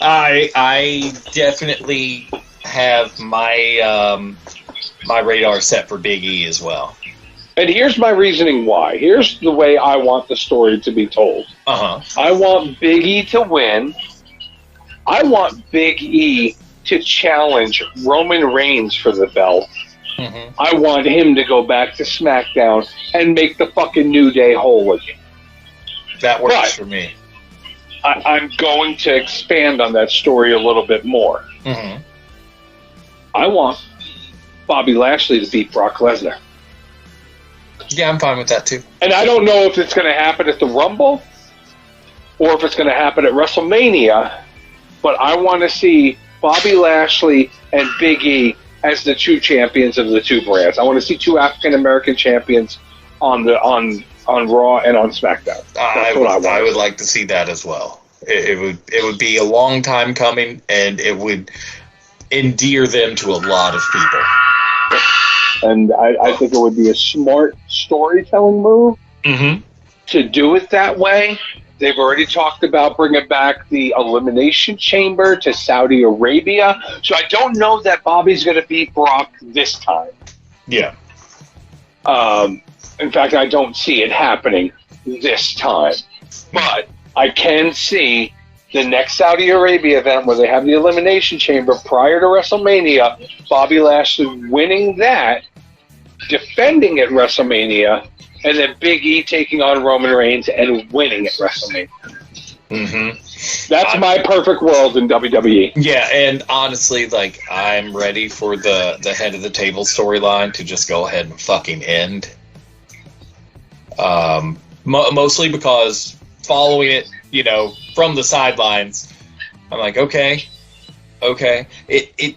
I definitely have my my radar set for Big E as well. And here's my reasoning why. Here's the way I want the story to be told. I want Big E to win. I want Big E to challenge Roman Reigns for the belt. I want him to go back to SmackDown and make the fucking New Day whole again. That works for me. I'm going to expand on that story a little bit more. I want Bobby Lashley to beat Brock Lesnar. Yeah, I'm fine with that too. And I don't know if it's going to happen at the Rumble or if it's going to happen at WrestleMania, but I want to see Bobby Lashley and Big E as the two champions of the two brands. I want to see two African American champions on Raw and on SmackDown. I would like to see that as well. It would be a long time coming, and it would endear them to a lot of people. And I think it would be a smart storytelling move to do it that way. They've already talked about bringing back the Elimination Chamber to Saudi Arabia. So I don't know that Bobby's going to beat Brock this time. Yeah. In fact, I don't see it happening this time. But I can see the next Saudi Arabia event where they have the Elimination Chamber prior to WrestleMania, Bobby Lashley winning that, defending at WrestleMania, and then Big E taking on Roman Reigns and winning at WrestleMania. That's my perfect world in WWE. Yeah, and honestly, like, I'm ready for the head of the table storyline to just go ahead and fucking end. Mostly because following it, from the sidelines, I'm like, okay. It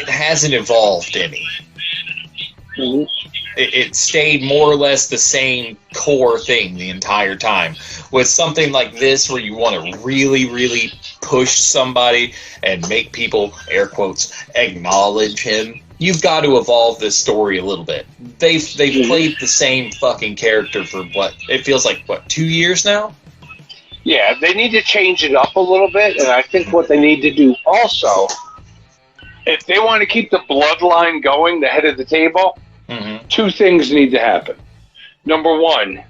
hasn't evolved any. It stayed more or less the same core thing the entire time. With something like this where you want to really, really push somebody and make people, air quotes, acknowledge him, you've got to evolve this story a little bit. They've played the same fucking character for it feels like 2 years now? Yeah, they need to change it up a little bit, and I think what they need to do also, if they want to keep the bloodline going, the head of the table, two things need to happen. Number one,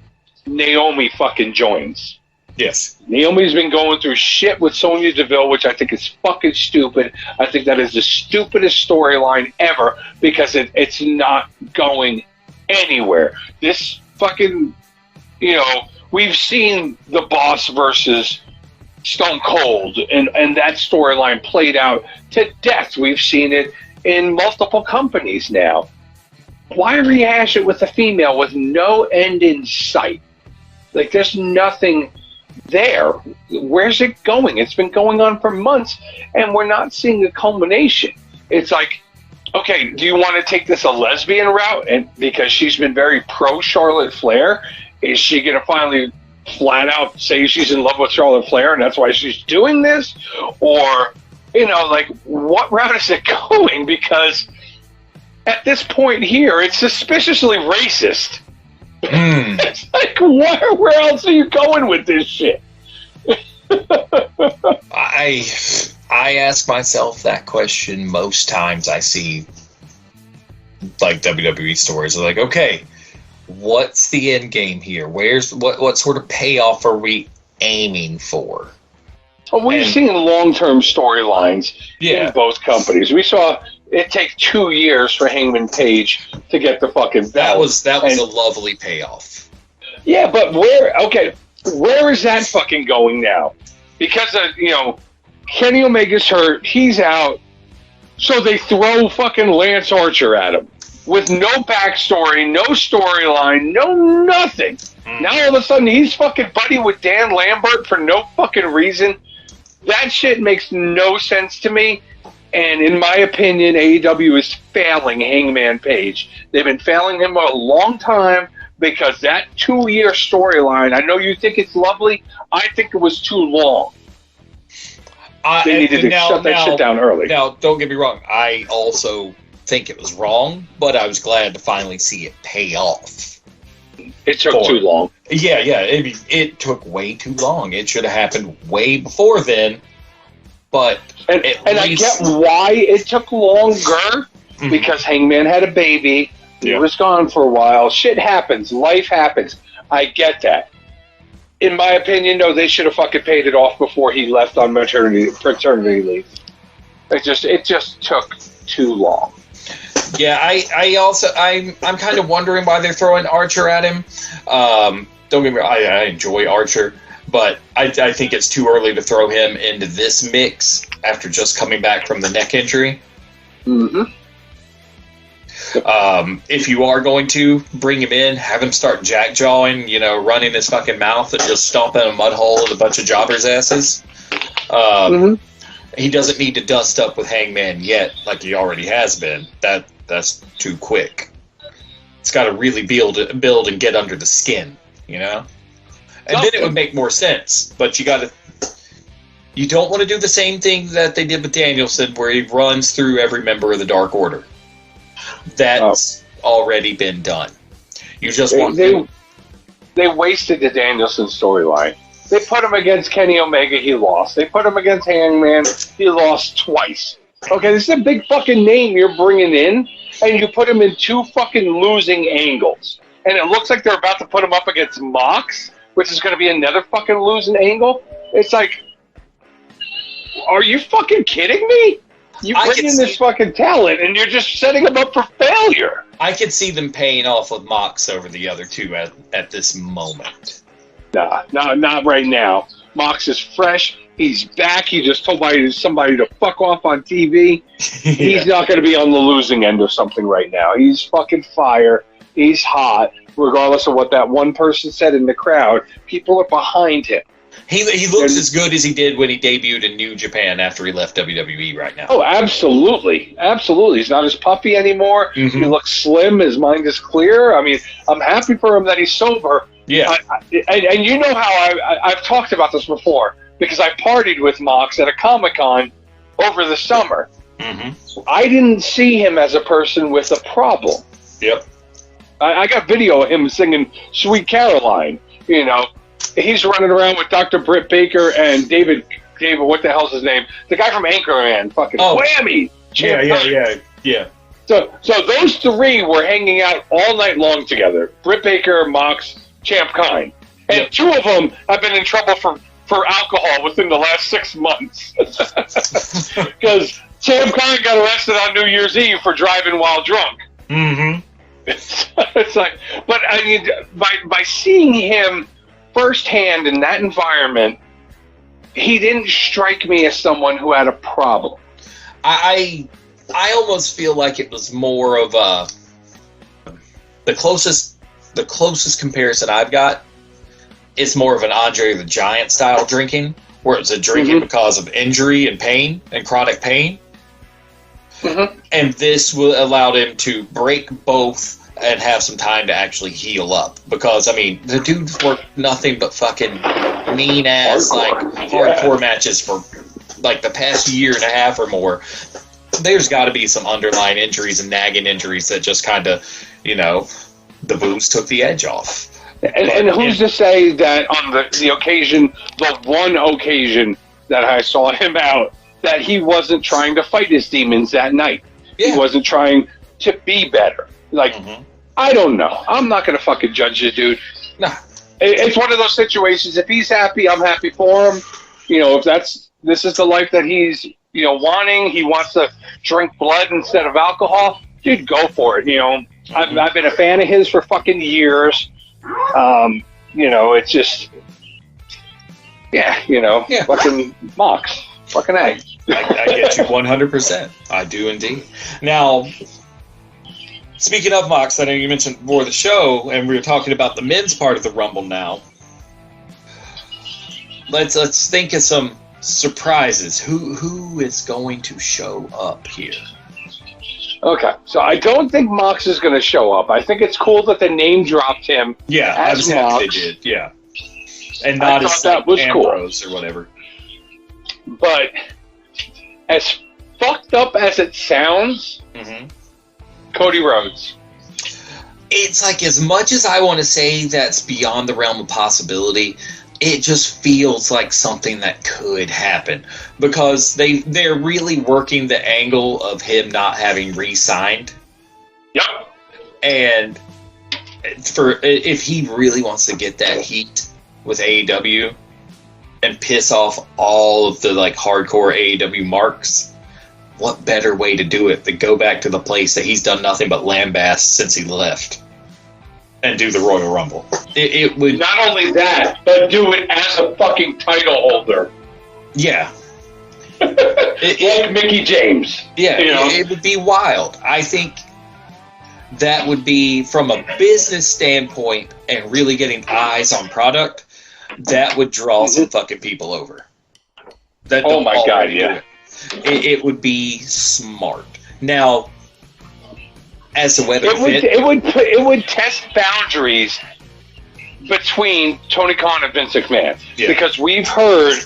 Naomi fucking joins. Yes. Naomi's been going through shit with Sonya Deville, which I think is fucking stupid. I think that is the stupidest storyline ever because it's not going anywhere. This fucking, we've seen The Boss versus Stone Cold, and that storyline played out to death. We've seen it in multiple companies now. Why rehash it with a female with no end in sight? Like, there's nothing there. Where's it going? It's been going on for months, and we're not seeing a culmination. It's like, okay, do you want to take this a lesbian route? And because she's been very pro Charlotte Flair, is she going to finally flat out say she's in love with Charlotte Flair, and that's why she's doing this? Or, what route is it going? Because at this point here, it's suspiciously racist. It's like, where else are you going with this shit? I ask myself that question most times I see WWE stories. I'm like, okay, what's the end game here? What sort of payoff are we aiming for? Well, we've seen long-term storylines in both companies. We saw it take 2 years for Hangman Page to get the fucking belt. That was a lovely payoff. Yeah, but where is that fucking going now? Because Kenny Omega's hurt, he's out, so they throw fucking Lance Archer at him. with no backstory, no storyline, no nothing. Now all of a sudden he's fucking buddy with Dan Lambert for no fucking reason. That shit makes no sense to me. And in my opinion, AEW is failing Hangman Page. They've been failing him a long time because that 2-year storyline, I know you think it's lovely, I think it was too long. They needed to shut that shit down early. Now, don't get me wrong, I also think it was wrong, but I was glad to finally see it pay off. It took too long. Yeah, it took way too long. It should have happened way before then. But I get why it took longer, because Hangman had a baby. He was gone for a while. Shit happens. Life happens. I get that. In my opinion, no, they should have fucking paid it off before he left on paternity leave. It just took too long. Yeah, I'm kind of wondering why they're throwing Archer at him. Don't get me wrong, I enjoy Archer, but I think it's too early to throw him into this mix after just coming back from the neck injury. Mm-hmm. If you are going to bring him in, have him start jack-jawing, running his fucking mouth and just stomping a mud hole with a bunch of jobbers' asses. He doesn't need to dust up with Hangman yet, like he already has been. That's too quick. It's got to really build and get under the skin, And then it would make more sense. But you don't want to do the same thing that they did with Danielson, where he runs through every member of the Dark Order. That's already been done. You just They wasted the Danielson storyline. They put him against Kenny Omega, he lost. They put him against Hangman, he lost twice. Okay, this is a big fucking name you're bringing in, and you put him in 2 fucking losing angles. And it looks like they're about to put him up against Mox, which is going to be another fucking losing angle. It's like, are you fucking kidding me? You bring in this fucking talent, and you're just setting him up for failure. I could see them paying off with Mox over the other two at this moment. Nah, not right now. Mox is fresh. He's back. He just told somebody to fuck off on TV. He's not going to be on the losing end of something right now. He's fucking fire. He's hot. Regardless of what that one person said in the crowd, people are behind him. He looks as good as he did when he debuted in New Japan after he left WWE right now. Oh, absolutely. Absolutely. He's not as puffy anymore. Mm-hmm. He looks slim. His mind is clear. I mean, I'm happy for him that he's sober. Yeah. And you know how I've talked about this before, because I partied with Mox at a Comic-Con over the summer. Mm-hmm. I didn't see him as a person with a problem. Yep. I got video of him singing Sweet Caroline, He's running around with Dr. Britt Baker and David, what the hell's his name? The guy from Anchorman, fucking Whammy. Yeah. So those 3 were hanging out all night long together. Britt Baker, Mox, Champ Kine. And 2 of them have been in trouble for alcohol within the last 6 months. Because Champ Kine got arrested on New Year's Eve for driving while drunk. Mm-hmm. It's like, but I mean, by seeing him firsthand in that environment, he didn't strike me as someone who had a problem. I almost feel like it was more of the closest comparison I've got is more of an Andre the Giant style drinking, where it's a drinking because of injury and pain and chronic pain. Mm-hmm. And this will allow him to break both and have some time to actually heal up. Because, I mean, the dude's worked nothing but fucking mean-ass, hardcore matches for, the past year and a half or more. There's got to be some underlying injuries and nagging injuries that just kind of, the booze took the edge off. And who's to say that on the one occasion that I saw him out, that he wasn't trying to fight his demons that night? Yeah. He wasn't trying to be better. I don't know. I'm not going to fucking judge the dude. Nah. It's one of those situations. If he's happy, I'm happy for him. If this is the life that he's, wanting, he wants to drink blood instead of alcohol, dude, go for it. I've been a fan of his for fucking years. It's just, fucking Mox. Fucking A. I get you 100%. I do indeed. Now, Speaking of Mox, I know you mentioned before the show, and we were talking about the men's part of the Rumble now. Let's think of some surprises. Who is going to show up here? Okay, so I don't think Mox is going to show up. I think it's cool that they name dropped him. Yeah, I was happy they did. Yeah, and not as that was Ambrose cool. Or whatever. But as fucked up as it sounds, Cody Rhodes. It's like, as much as I want to say that's beyond the realm of possibility, it just feels like something that could happen, because they're really working the angle of him not having re-signed. Yep. And if he really wants to get that heat with AEW and piss off all of the like hardcore AEW marks, what better way to do it than go back to the place that he's done nothing but lambast since he left and do the Royal Rumble? It would not only that, but do it as a fucking title holder. Yeah. Like Mickey James. Yeah, you know? It would be wild. I think that would be, from a business standpoint and really getting eyes on product, that would draw some fucking people over. Oh my God, yeah. It would be smart. Now, as the weather it would test boundaries between Tony Khan and Vince McMahon, because we've heard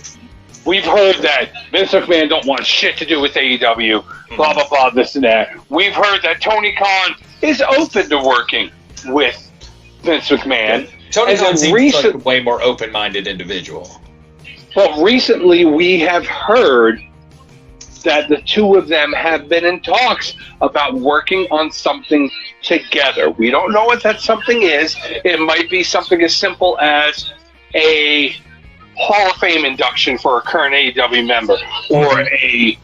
that Vince McMahon don't want shit to do with AEW, blah blah blah, this and that. We've heard that Tony Khan is open to working with Vince McMahon. Tony Khan seems like a way more open-minded individual. But recently, we have heard that the two of them have been in talks about working on something together. We don't know what that something is. It might be something as simple as a Hall of Fame induction for a current AEW member, or a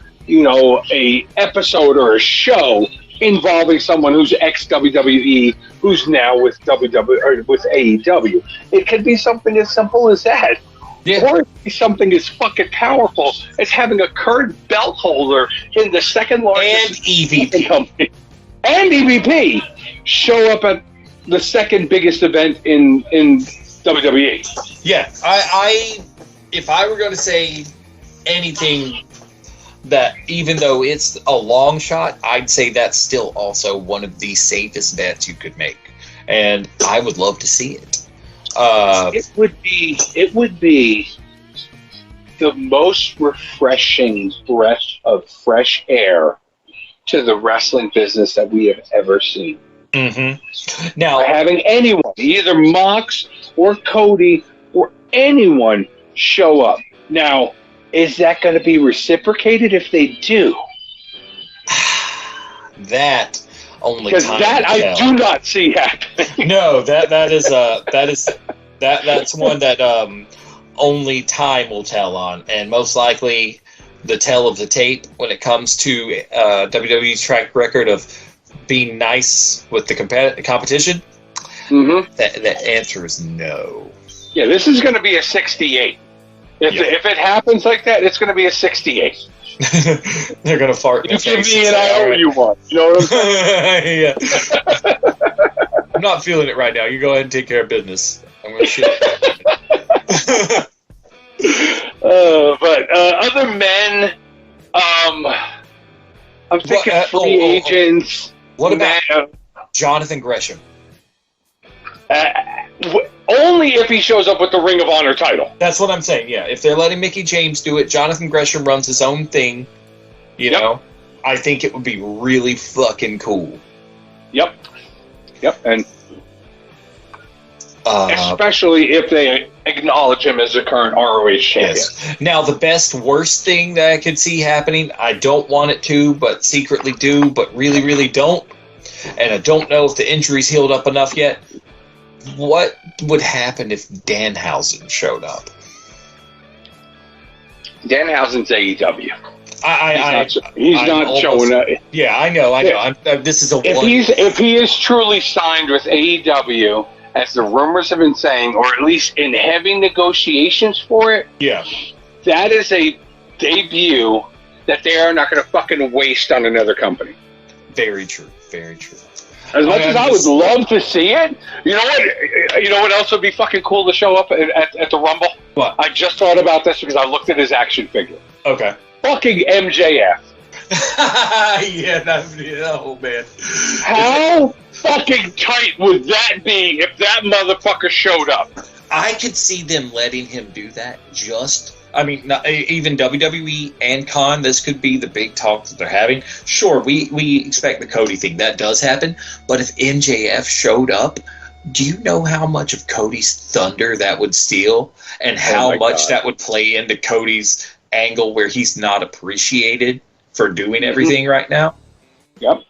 episode or a show involving someone who's ex-WWE who's now with with AEW. It could be something as simple as that. Yeah. Or it could be something as fucking powerful as having a current belt holder in the second largest EVP company and EVP show up at the second biggest event in WWE. Yeah, if I were going to say anything, that even though it's a long shot, I'd say that's still also one of the safest bets you could make, and I would love to see it. It would be the most refreshing breath of fresh air to the wrestling business that we have ever seen. Mm-hmm. Now, having anyone, either Mox or Cody or anyone, show up. Now, is that going to be reciprocated if they do? That only because that I do not see happening. No, that's one that only time will tell on, and most likely the tell of the tape when it comes to WWE's track record of being nice with the competition. Mm-hmm. That answer is no. Yeah, this is going to be a 68. If it happens like that, it's going to be a 68. They're going to fart. You give me an hour you want. You know what I'm saying? Yeah. I'm not feeling it right now. You go ahead and take care of business. I'm going to shit. But other men, I'm thinking free agents. What about Jonathan Gresham? Only if he shows up with the Ring of Honor title. That's what I'm saying, yeah. If they're letting Mickey James do it, Jonathan Gresham runs his own thing, you know, I think it would be really fucking cool. Yep. And especially if they acknowledge him as the current ROH champion. Yes. Now, the worst thing that I could see happening, I don't want it to, but secretly do, but really, really don't, and I don't know if the injury's healed up enough yet. What would happen if Danhausen showed up? Danhausen's AEW. He's not showing up. Yeah, I know. This is if he is truly signed with AEW, as the rumors have been saying, or at least in heavy negotiations for it, that is a debut that they are not going to fucking waste on another company. Very true. Very true. As much as I would love to see it, you know what? You know what else would be fucking cool to show up at the Rumble? What? I just thought about this because I looked at his action figure. Okay. Fucking MJF. Oh man. How fucking tight would that be if that motherfucker showed up? I could see them letting him do that. Even WWE and Khan, this could be the big talk that they're having. Sure, we expect the Cody thing. That does happen. But if MJF showed up, do you know how much of Cody's thunder that would steal? And how much that would play into Cody's angle where he's not appreciated for doing everything right now? Yep.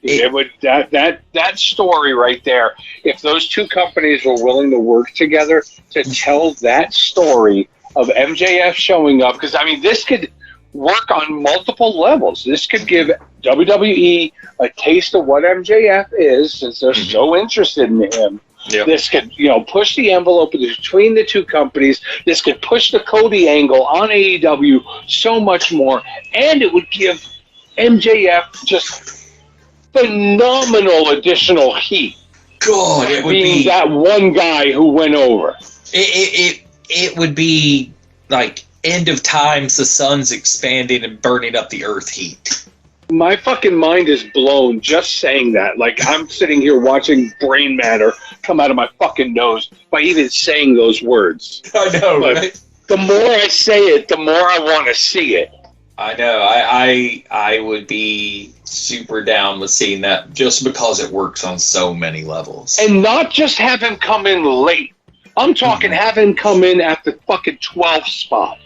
It would that story right there. If those two companies were willing to work together to tell that story of MJF showing up, because I mean, this could work on multiple levels. This could give WWE a taste of what MJF is, since they're so interested in him. Yep. This could, push the envelope between the two companies. This could push the Cody angle on AEW so much more, and it would give MJF just phenomenal additional heat. God, it would be that one guy who went over. It would be like end of times, the sun's expanding and burning up the earth heat. My fucking mind is blown just saying that. Like, I'm sitting here watching brain matter come out of my fucking nose by even saying those words. I know, but right? The more I say it, the more I want to see it. I know. I would be super down with seeing that just because it works on so many levels. And not just have him come in late. I'm talking have him come in at the fucking 12th spot.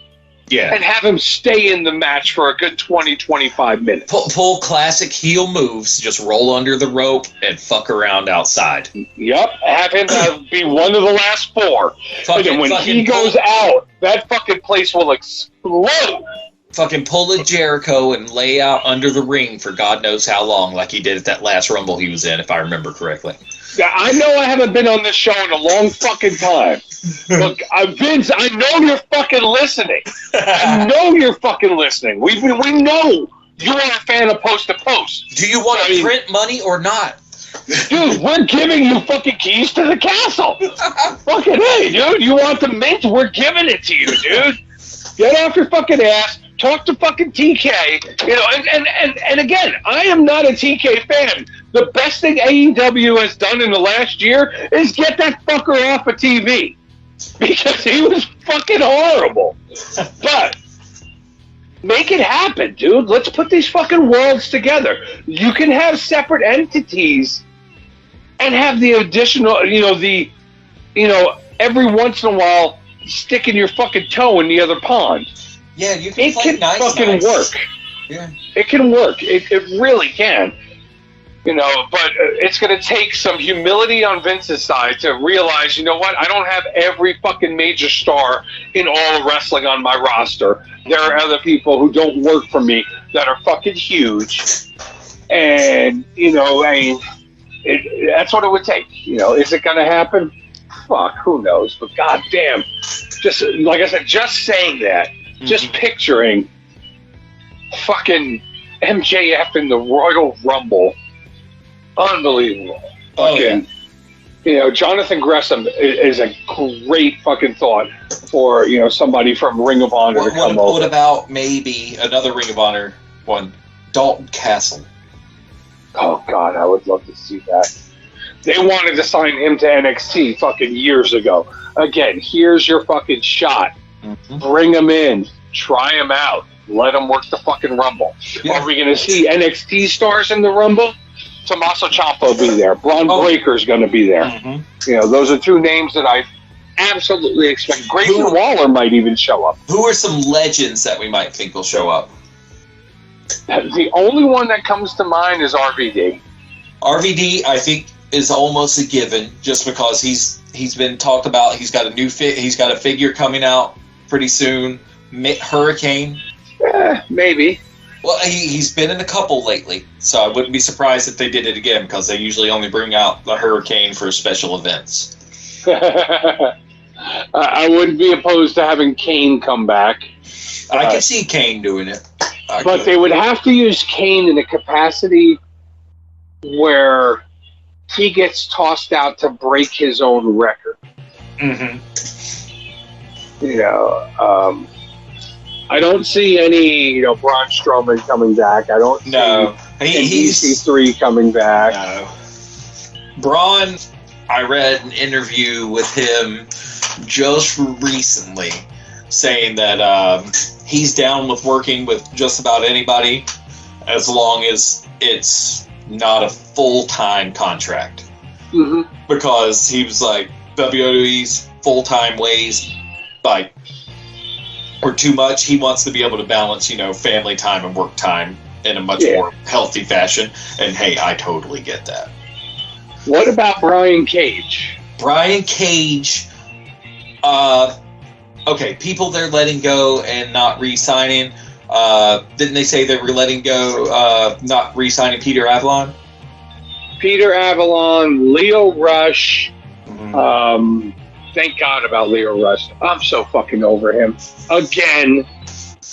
Yeah. And have him stay in the match for a good 20, 25 minutes. Pull classic heel moves, just roll under the rope and fuck around outside. Yep. Have him be one of the last four. And then when he goes out, that fucking place will explode. Fucking pull a Jericho and lay out under the ring for God knows how long, like he did at that last Rumble he was in, if I remember correctly. Yeah, I know I haven't been on this show in a long fucking time. Look, Vince, I know you're fucking listening. I know you're fucking listening. We know you are a fan of Post to Post. Do you want to print money or not? Dude, we're giving you fucking keys to the castle. Fucking hey, dude. You want the mint? We're giving it to you, dude. Get off your fucking ass. Talk to fucking TK, and again, I am not a TK fan. The best thing AEW has done in the last year is get that fucker off of TV, because he was fucking horrible. But make it happen, dude. Let's put these fucking worlds together. You can have separate entities and have the additional, every once in a while sticking your fucking toe in the other pond. Yeah, you can. It can fucking work. Yeah, it can work. It really can. But it's going to take some humility on Vince's side to realize, you know what? I don't have every fucking major star in all of wrestling on my roster. There are other people who don't work for me that are fucking huge, and that's what it would take. Is it going to happen? Fuck, who knows? But goddamn, just like I said, just saying that. Just picturing fucking MJF in the Royal Rumble. Unbelievable. Fucking, Jonathan Gresham is a great fucking thought for, somebody from Ring of Honor to come over. What about maybe another Ring of Honor one? Dalton Castle. Oh, God, I would love to see that. They wanted to sign him to NXT fucking years ago. Again, here's your fucking shot. Bring him in. Try him out. Let him work the fucking Rumble. Yeah. Are we going to see NXT stars in the Rumble? Tommaso Ciampa will be there. Braun Breaker's going to be there. Those are two names that I absolutely expect. Grayson Waller might even show up. Who are some legends that we might think will show up? The only one that comes to mind is RVD. RVD, I think, is almost a given, just because he's been talked about. He's got a figure coming out pretty soon. Hurricane, maybe. Well, he's been in a couple lately, so I wouldn't be surprised if they did it again, because they usually only bring out the Hurricane for special events. I wouldn't be opposed to having Kane come back. I could see Kane doing it. But they would have to use Kane in a capacity where he gets tossed out to break his own record. Mm-hmm. You know, I don't see any, Braun Strowman coming back. I don't see he's EC3 coming back. No. Braun, I read an interview with him just recently saying that he's down with working with just about anybody as long as it's not a full-time contract. Mm-hmm. Because he was like, WWE's full-time ways, like, or too much. He wants to be able to balance, family time and work time in a much more healthy fashion. And hey, I totally get that. What about Brian Cage? Brian Cage, okay, people they're letting go and not re-signing. Didn't they say they were letting go, not re-signing Peter Avalon? Peter Avalon, Leo Rush. Mm-hmm. Thank God about Leo Rush. I'm so fucking over him. Again,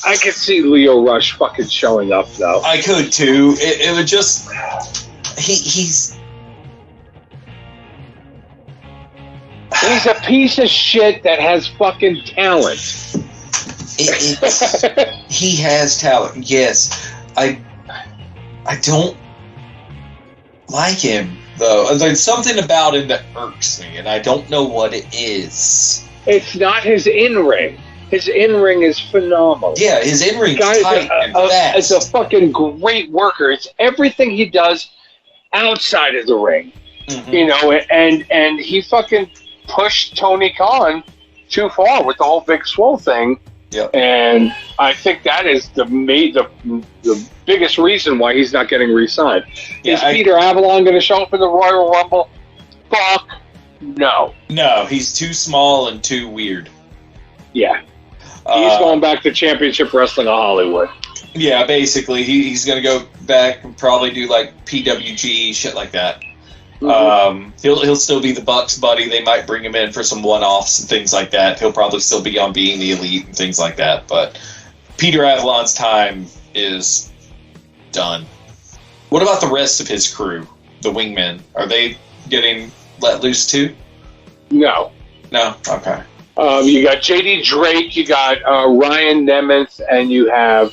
I could see Leo Rush fucking showing up, though. I could, too. It would just... He's a piece of shit that has fucking talent. He has talent, yes. I don't like him, though. There's something about him that irks me, and I don't know what it is. It's not his in-ring. His in-ring is phenomenal. Yeah, his in-ring's tight and fast. It's a fucking great worker. It's everything he does outside of the ring. Mm-hmm. And he fucking pushed Tony Khan too far with the whole Big Swole thing. Yep. And I think that is the biggest reason why he's not getting re-signed. Is Peter Avalon going to show up in the Royal Rumble? Fuck no. No, he's too small and too weird. Yeah. He's going back to Championship Wrestling of Hollywood. Yeah, basically. He's going to go back and probably do like PWG, shit like that. Mm-hmm. He'll still be the Bucks buddy. They might bring him in for some one-offs and things like that. He'll probably still be on Being the Elite and things like that. But Peter Avalon's time is done. What about the rest of his crew, the Wingmen? Are they getting let loose too? No. No? Okay. You got J.D. Drake, you got Ryan Nemeth, and you have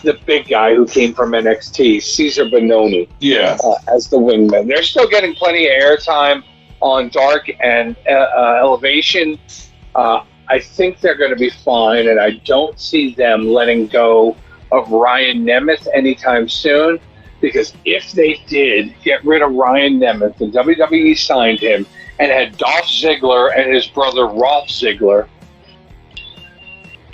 the big guy who came from NXT, Cesar Bononi, as the Wingman. They're still getting plenty of airtime on Dark and Elevation. I think they're going to be fine, and I don't see them letting go of Ryan Nemeth anytime soon, because if they did get rid of Ryan Nemeth and WWE signed him and had Dolph Ziggler and his brother Rolf Ziggler,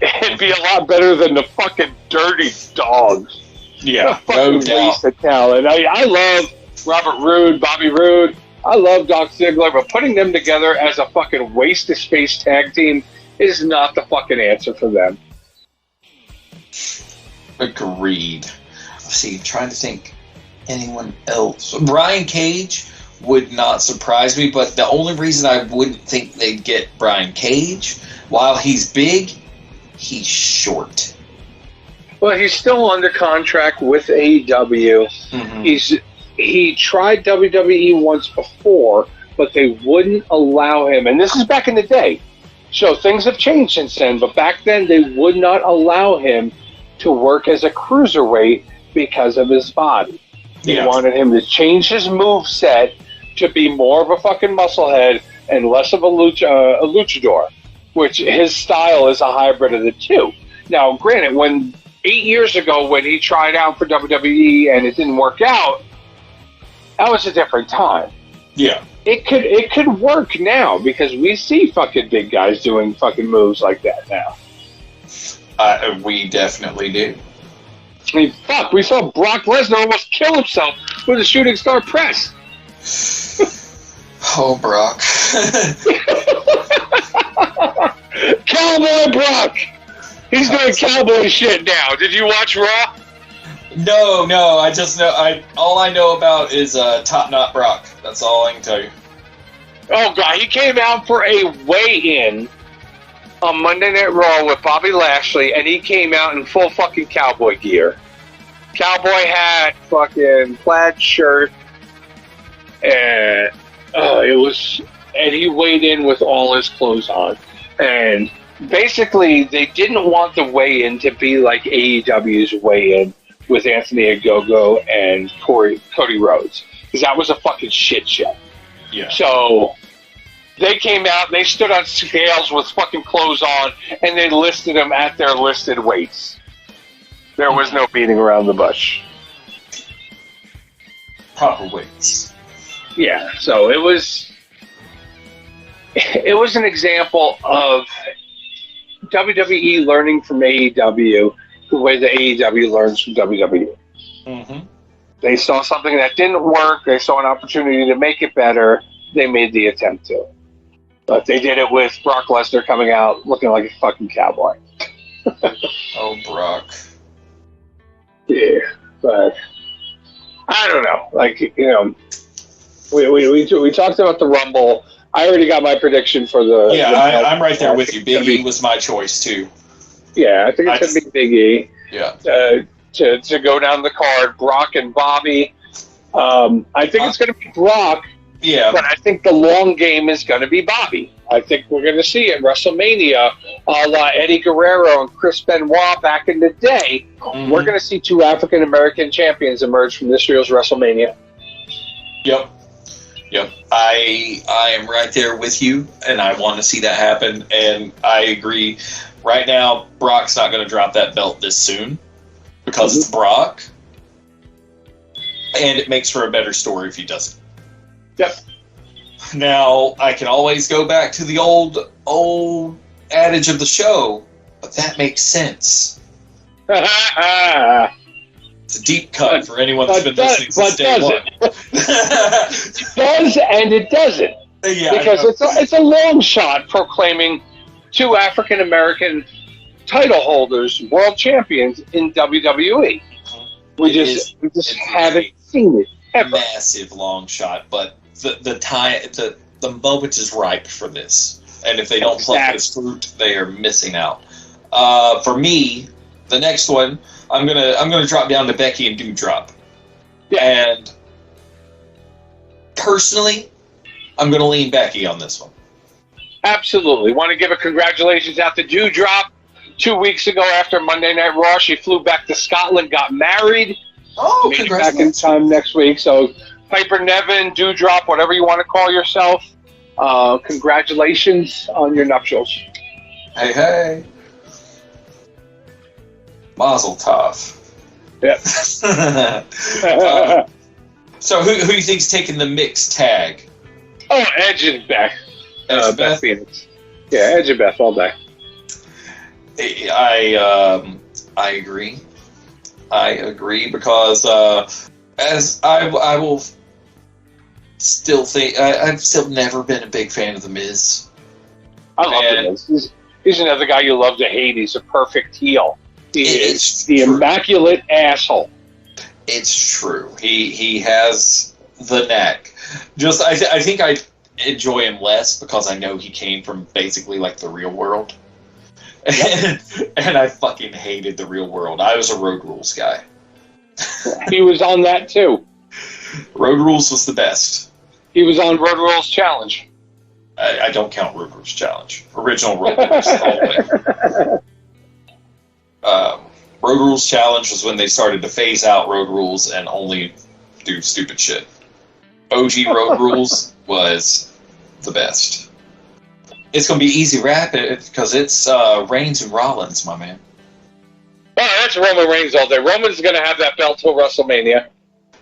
it'd be a lot better than the fucking Dirty Dogs. Yeah, no doubt. Waste of talent. I love Robert Roode, Bobby Roode. I love Dolph Ziggler, but putting them together as a fucking waste of space tag team is not the fucking answer for them. Agreed. See, I'm trying to think anyone else. Brian Cage would not surprise me, but the only reason I wouldn't think they'd get Brian Cage, while he's big, he's short. Well, he's still under contract with AEW. Mm-hmm. He tried WWE once before, but they wouldn't allow him. And this is back in the day. So things have changed since then. But back then, they would not allow him to work as a cruiserweight because of his body. They wanted him to change his moveset to be more of a fucking musclehead and less of a luchador, which his style is a hybrid of the two. Now, granted, 8 years ago when he tried out for WWE and it didn't work out, that was a different time. Yeah. It could work now because we see fucking big guys doing fucking moves like that now. We definitely do. I mean, fuck, we saw Brock Lesnar almost kill himself with a shooting star press. Oh, Brock. Cowboy Brock! He's doing cowboy shit now. Did you watch Raw? No, I just know, all I know about is Top Knot Brock. That's all I can tell you. Oh, God, he came out for a weigh-in on Monday Night Raw with Bobby Lashley, and he came out in full fucking cowboy gear. Cowboy hat, fucking plaid shirt, and it was, and he weighed in with all his clothes on, and basically they didn't want the weigh-in to be like AEW's weigh-in with Anthony Ogogo and Cody Rhodes, because that was a fucking shit show. Yeah. So they came out, they stood on scales with fucking clothes on, and they listed them at their listed weights. There was no beating around the bush. Proper weights. Yeah, so it was an example of WWE learning from AEW the way that AEW learns from WWE. Mm-hmm. They saw something that didn't work, they saw an opportunity to make it better, they made the attempt to. But they did it with Brock Lesnar coming out looking like a fucking cowboy. Oh, Brock. Yeah, but I don't know. Like, you know, we talked about the Rumble. I already got my prediction for the. Yeah, I'm right there with you. Big E was my choice too. Yeah, I think it's going to be Big E. Yeah. To go down the card, Brock and Bobby. I think it's going to be Brock. Yeah. But I think the long game is going to be Bobby. I think we're going to see it WrestleMania, a la Eddie Guerrero and Chris Benoit back in the day. Mm-hmm. We're going to see two African American champions emerge from this year's WrestleMania. Yep. I am right there with you, and I want to see that happen. And I agree. Right now, Brock's not going to drop that belt this soon because it's Brock, and it makes for a better story if he doesn't. Yep. Now, I can always go back to the old adage of the show, but that makes sense. It's a deep cut for anyone that's been listening since day one. It does and it doesn't. Yeah, because it's a long shot proclaiming two African American title holders world champions in WWE. We just haven't seen it ever. Massive long shot, but the moment is ripe for this. And if they don't pluck this fruit, they are missing out. For me, the next one, I'm gonna drop down to Becky and Doudrop. Yeah. And personally, I'm gonna lean Becky on this one. Absolutely. Want to give a congratulations out to Doudrop. 2 weeks ago after Monday Night Raw, she flew back to Scotland, got married. Oh, made it back in time next week. So Piper Niven, Doudrop, whatever you want to call yourself, congratulations on your nuptials. Hey. Mazel tov. Yep. So who do you think's taking the mixed tag? Oh, Edge and Beth. Beth Phoenix. Yeah, Edge and Beth all day. I agree. I agree because as I will still think I've still never been a big fan of the Miz. I love the Miz. He's another guy you love to hate. He's a perfect heel. He is the immaculate asshole. It's true. He has the knack. Just I think I enjoy him less because I know he came from basically like the real world. Yep. And I fucking hated the real world. I was a Road Rules guy. He was on that too. Road Rules was the best. He was on Road Rules Challenge. I don't count Road Rules Challenge. Original Road Rules. Road Rules Challenge was when they started to phase out Road Rules and only do stupid shit. OG Road Rules was the best. It's going to be easy rap because it's Reigns and Rollins, my man. Oh, that's Roman Reigns all day. Roman's going to have that belt till WrestleMania.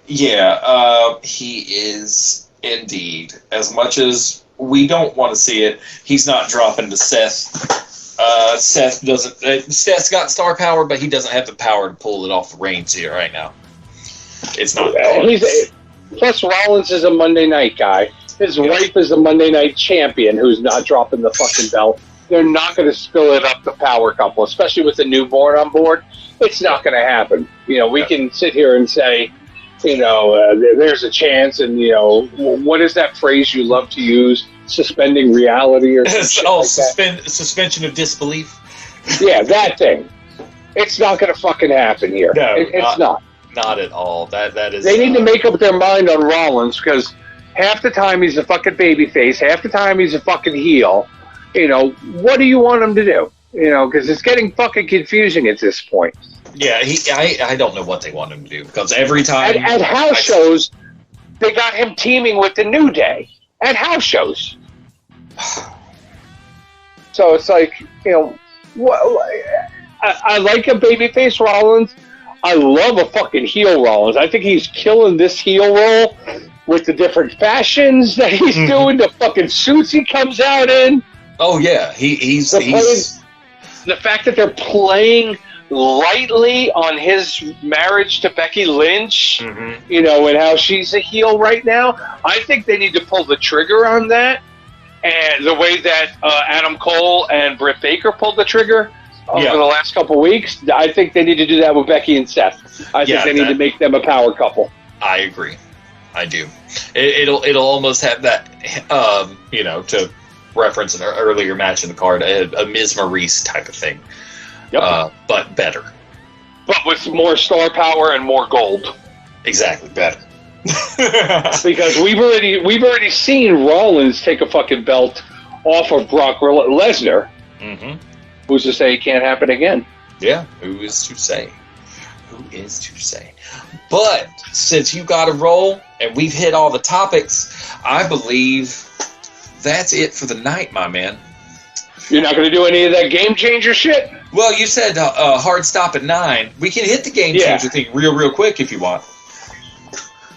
Yeah, he is indeed. As much as we don't want to see it, he's not dropping to Seth. Seth doesn't. Seth's got star power, but he doesn't have the power to pull it off Reigns here right now. It's not. Plus, Rollins is a Monday night guy. His wife is a Monday night champion who's not dropping the fucking belt. They're not going to spill it up the power couple, especially with the newborn on board. It's not going to happen. You know, we can sit here and say, you know, there's a chance, and you know, what is that phrase you love to use? Suspending reality or something suspension of disbelief. Yeah, that thing. It's not going to fucking happen here. No, it's not. Not at all. That is. They need to make up their mind on Rollins because half the time he's a fucking babyface, half the time he's a fucking heel. You know, what do you want him to do? You know, because it's getting fucking confusing at this point. Yeah, I don't know what they want him to do, because every time... At house shows, they got him teaming with the New Day. At house shows. So it's like, you know, I like a babyface Rollins. I love a fucking heel Rollins. I think he's killing this heel role with the different fashions that he's doing, the fucking suits he comes out in. Oh, yeah. He's the fact that they're playing lightly on his marriage to Becky Lynch, you know, and how she's a heel right now. I think they need to pull the trigger on that. And the way that Adam Cole and Britt Baker pulled the trigger over the last couple of weeks, I think they need to do that with Becky and Seth. I think they need to make them a power couple. I agree. I do. It'll almost have that, you know, to reference an earlier match in the card, a Miz Maurice type of thing. Yep. But better. But with more star power and more gold. Exactly, better. Because we've already seen Rollins take a fucking belt off of Brock Lesnar. Who's to say it can't happen again? Yeah, who is to say? Who is to say? But since you got to roll and we've hit all the topics, I believe that's it for the night, my man. You're not going to do any of that game changer shit? Well, you said hard stop at 9. We can hit the game changer thing real quick if you want.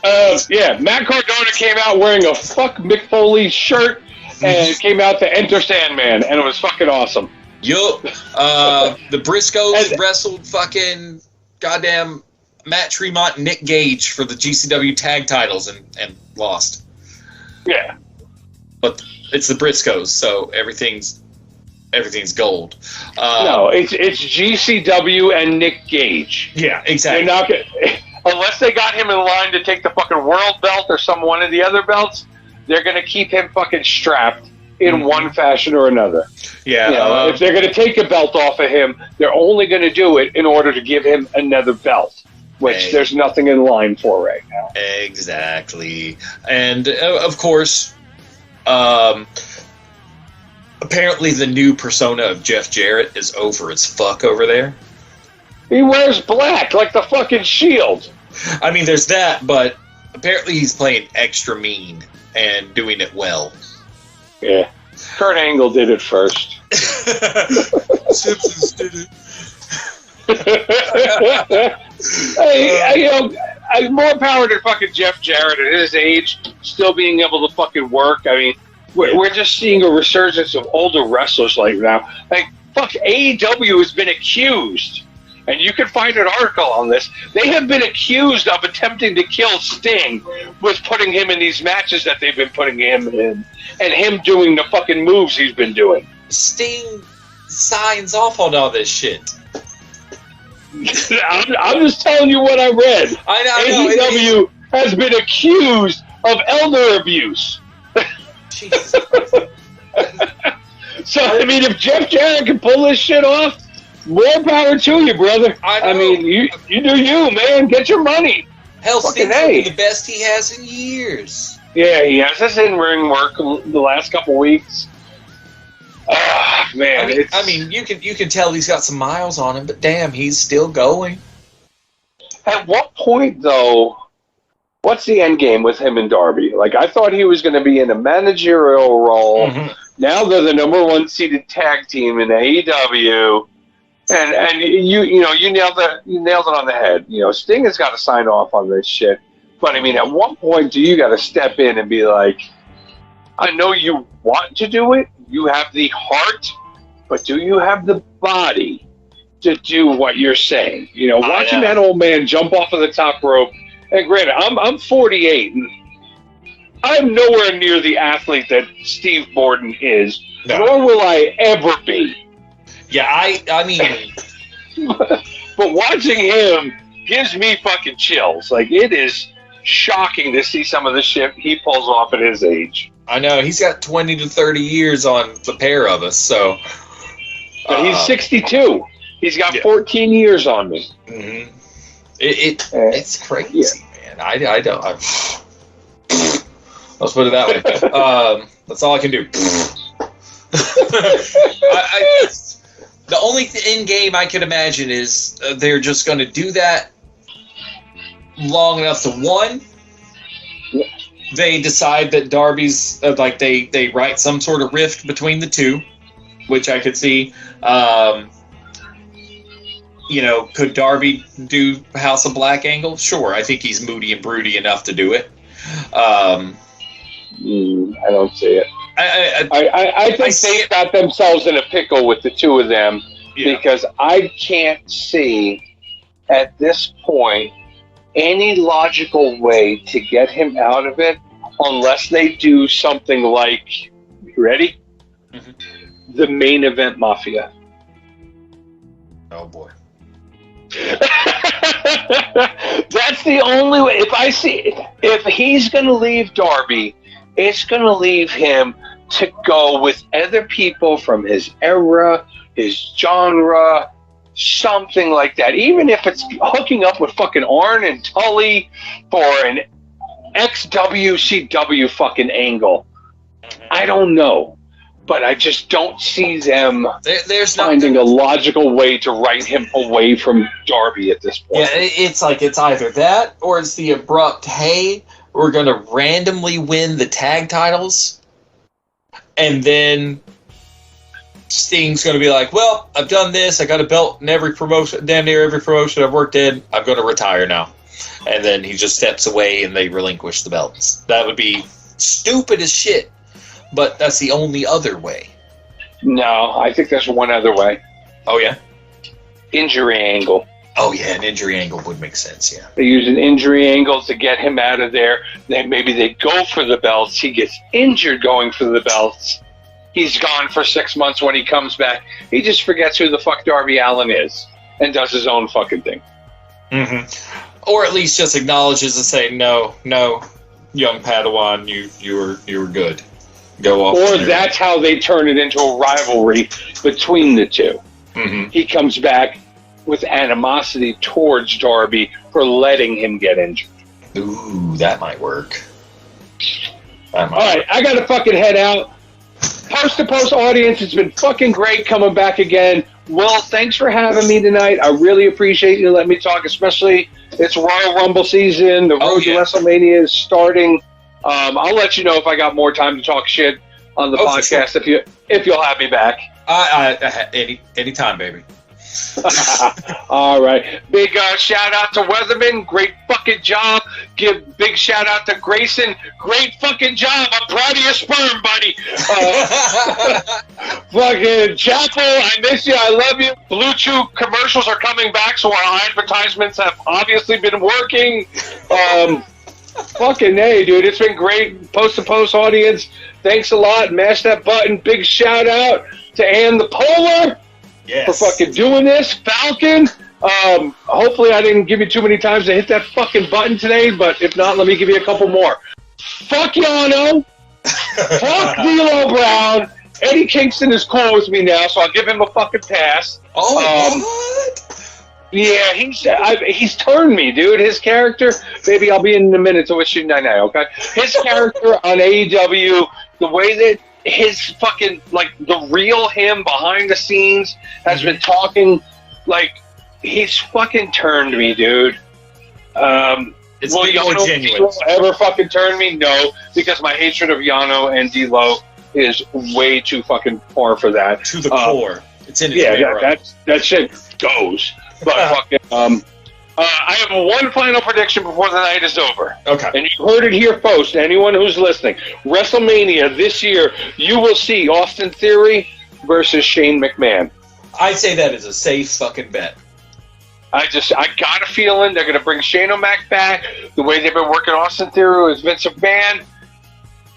Matt Cardona came out wearing a fuck Mick Foley shirt and came out to enter Sandman, and it was fucking awesome. Yup. The Briscoes wrestled fucking goddamn Matt Tremont and Nick Gage for the GCW tag titles and lost. Yeah. But it's the Briscoes, so everything's gold. No, it's GCW and Nick Gage. Yeah, exactly. They're not gonna, unless they got him in line to take the fucking world belt or one of the other belts, they're going to keep him fucking strapped in one fashion or another. Yeah. You know, if they're going to take a belt off of him, they're only going to do it in order to give him another belt, which there's nothing in line for right now. Exactly. And, of course, apparently the new persona of Jeff Jarrett is over as fuck over there. He wears black like the fucking Shield. I mean, there's that, but apparently he's playing extra mean and doing it well. Yeah. Kurt Angle did it first. Simpsons did it. More power to fucking Jeff Jarrett at his age, still being able to fucking work. I mean, we're just seeing a resurgence of older wrestlers like now. Like, fuck, AEW has been accused, and you can find an article on this, they have been accused of attempting to kill Sting with putting him in these matches that they've been putting him in, and him doing the fucking moves he's been doing. Sting signs off on all this shit. I'm just telling you what I read. I know. AEW has been accused of elder abuse. Jesus. So, I mean, if Jeff Jarrett can pull this shit off, more power to you, brother. I mean, you do you, man. Get your money. Hell, Sting's the best he has in years. Yeah, he has his in-ring work the last couple weeks. Man. I mean, you can tell he's got some miles on him, but damn, he's still going. At what point, though, what's the end game with him and Darby? Like, I thought he was going to be in a managerial role. Now they're the number 1 seeded tag team in AEW. And you nailed it on the head. You know, Sting has got to sign off on this shit. But I mean, at what point do you got to step in and be like, I know you want to do it, you have the heart, but do you have the body to do what you're saying? You know, watching that old man jump off of the top rope. And granted, I'm 48, and I'm nowhere near the athlete that Steve Borden is, nor will I ever be. Yeah, I mean... But watching him gives me fucking chills. Like, it is shocking to see some of the shit he pulls off at his age. I know, he's got 20 to 30 years on the pair of us, so... But he's 62. He's got 14 years on me. It's crazy, man. I don't... Let's put it that way. That's all I can do. The only end game I could imagine is they're just going to do that long enough to, one, they decide that Darby's, like, they write some sort of rift between the two, which I could see. Could Darby do House of Black angle? Sure, I think he's moody and broody enough to do it. I don't see it. I think they got themselves in a pickle with the two of them, because I can't see at this point any logical way to get him out of it unless they do something like, you ready? Mm-hmm. The Main Event Mafia. Oh boy. That's the only way. If he's going to leave Darby, it's going to leave him to go with other people from his era, his genre, something like that. Even if it's hooking up with fucking Arn and Tully for an ex-WCW fucking angle. I don't know. But I just don't see them finding a logical way to write him away from Darby at this point. Yeah, it's like it's either that or it's the abrupt, hey, we're going to randomly win the tag titles, and then Sting's going to be like, well, I've done this, I got a belt in every promotion, damn near every promotion I've worked in, I'm going to retire now. And then he just steps away and they relinquish the belts. That would be stupid as shit. But that's the only other way. No, I think there's one other way. Oh, yeah? Injury angle. Oh, yeah, an injury angle would make sense, yeah. They use an injury angle to get him out of there. Then maybe they go for the belts. He gets injured going for the belts. He's gone for 6 months. When he comes back, he just forgets who the fuck Darby Allin is and does his own fucking thing. Mm-hmm. Or at least just acknowledges and say, no, young Padawan, you were good. Go off. Or that's how they turn it into a rivalry between the two. Mm-hmm. He comes back with animosity towards Darby for letting him get injured. Ooh, that might work. All right, I got to fucking head out. Post-to-post audience, it's been fucking great coming back again. Will, thanks for having me tonight. I really appreciate you letting me talk, especially it's Royal Rumble season. The road to WrestleMania is starting. I'll let you know if I got more time to talk shit on the podcast, sure. if you'll have me back. Anytime, baby. All right. Big shout out to Weatherman. Great fucking job. Give big shout out to Grayson. Great fucking job. I'm proud of your sperm, buddy. Fucking Chapel, I miss you. I love you. Blue Chew commercials are coming back, so our advertisements have obviously been working. Fucking hey, dude. It's been great. Post-to-post audience. Thanks a lot. Mash that button. Big shout out to Ann the Polar. Yes. For fucking doing this. Falcon, hopefully I didn't give you too many times to hit that fucking button today, but if not, let me give you a couple more. Fuck Yano. Fuck D'Lo Brown. Eddie Kingston is cool with me now, so I'll give him a fucking pass. Oh, what? Yeah, he's turned me, dude. His character, baby, I'll be in a minute to wish you night-night, okay? His character on AEW, the way that his fucking, like, the real him behind the scenes has been talking, like, he's fucking turned me, dude. It's will Yano genuine. Ever fucking turn me? No, because my hatred of Yano and D'Lo is way too fucking far for that. To the core. It's in his that shit goes. But fucking, I have one final prediction before the night is over. Okay. And you heard it here first, anyone who's listening. WrestleMania this year, you will see Austin Theory versus Shane McMahon. I'd say that is a safe fucking bet. I got a feeling they're going to bring Shane O'Mac back. The way they've been working Austin Theory with Vince McMahon,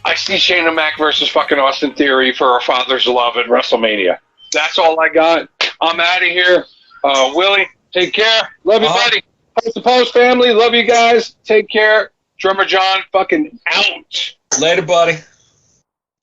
I see Shane O'Mac versus fucking Austin Theory for our father's love at WrestleMania. That's all I got. I'm out of here. Willie, take care. Love you, buddy. Post to Post family. Love you guys. Take care. Drummer John, fucking out. Later, buddy.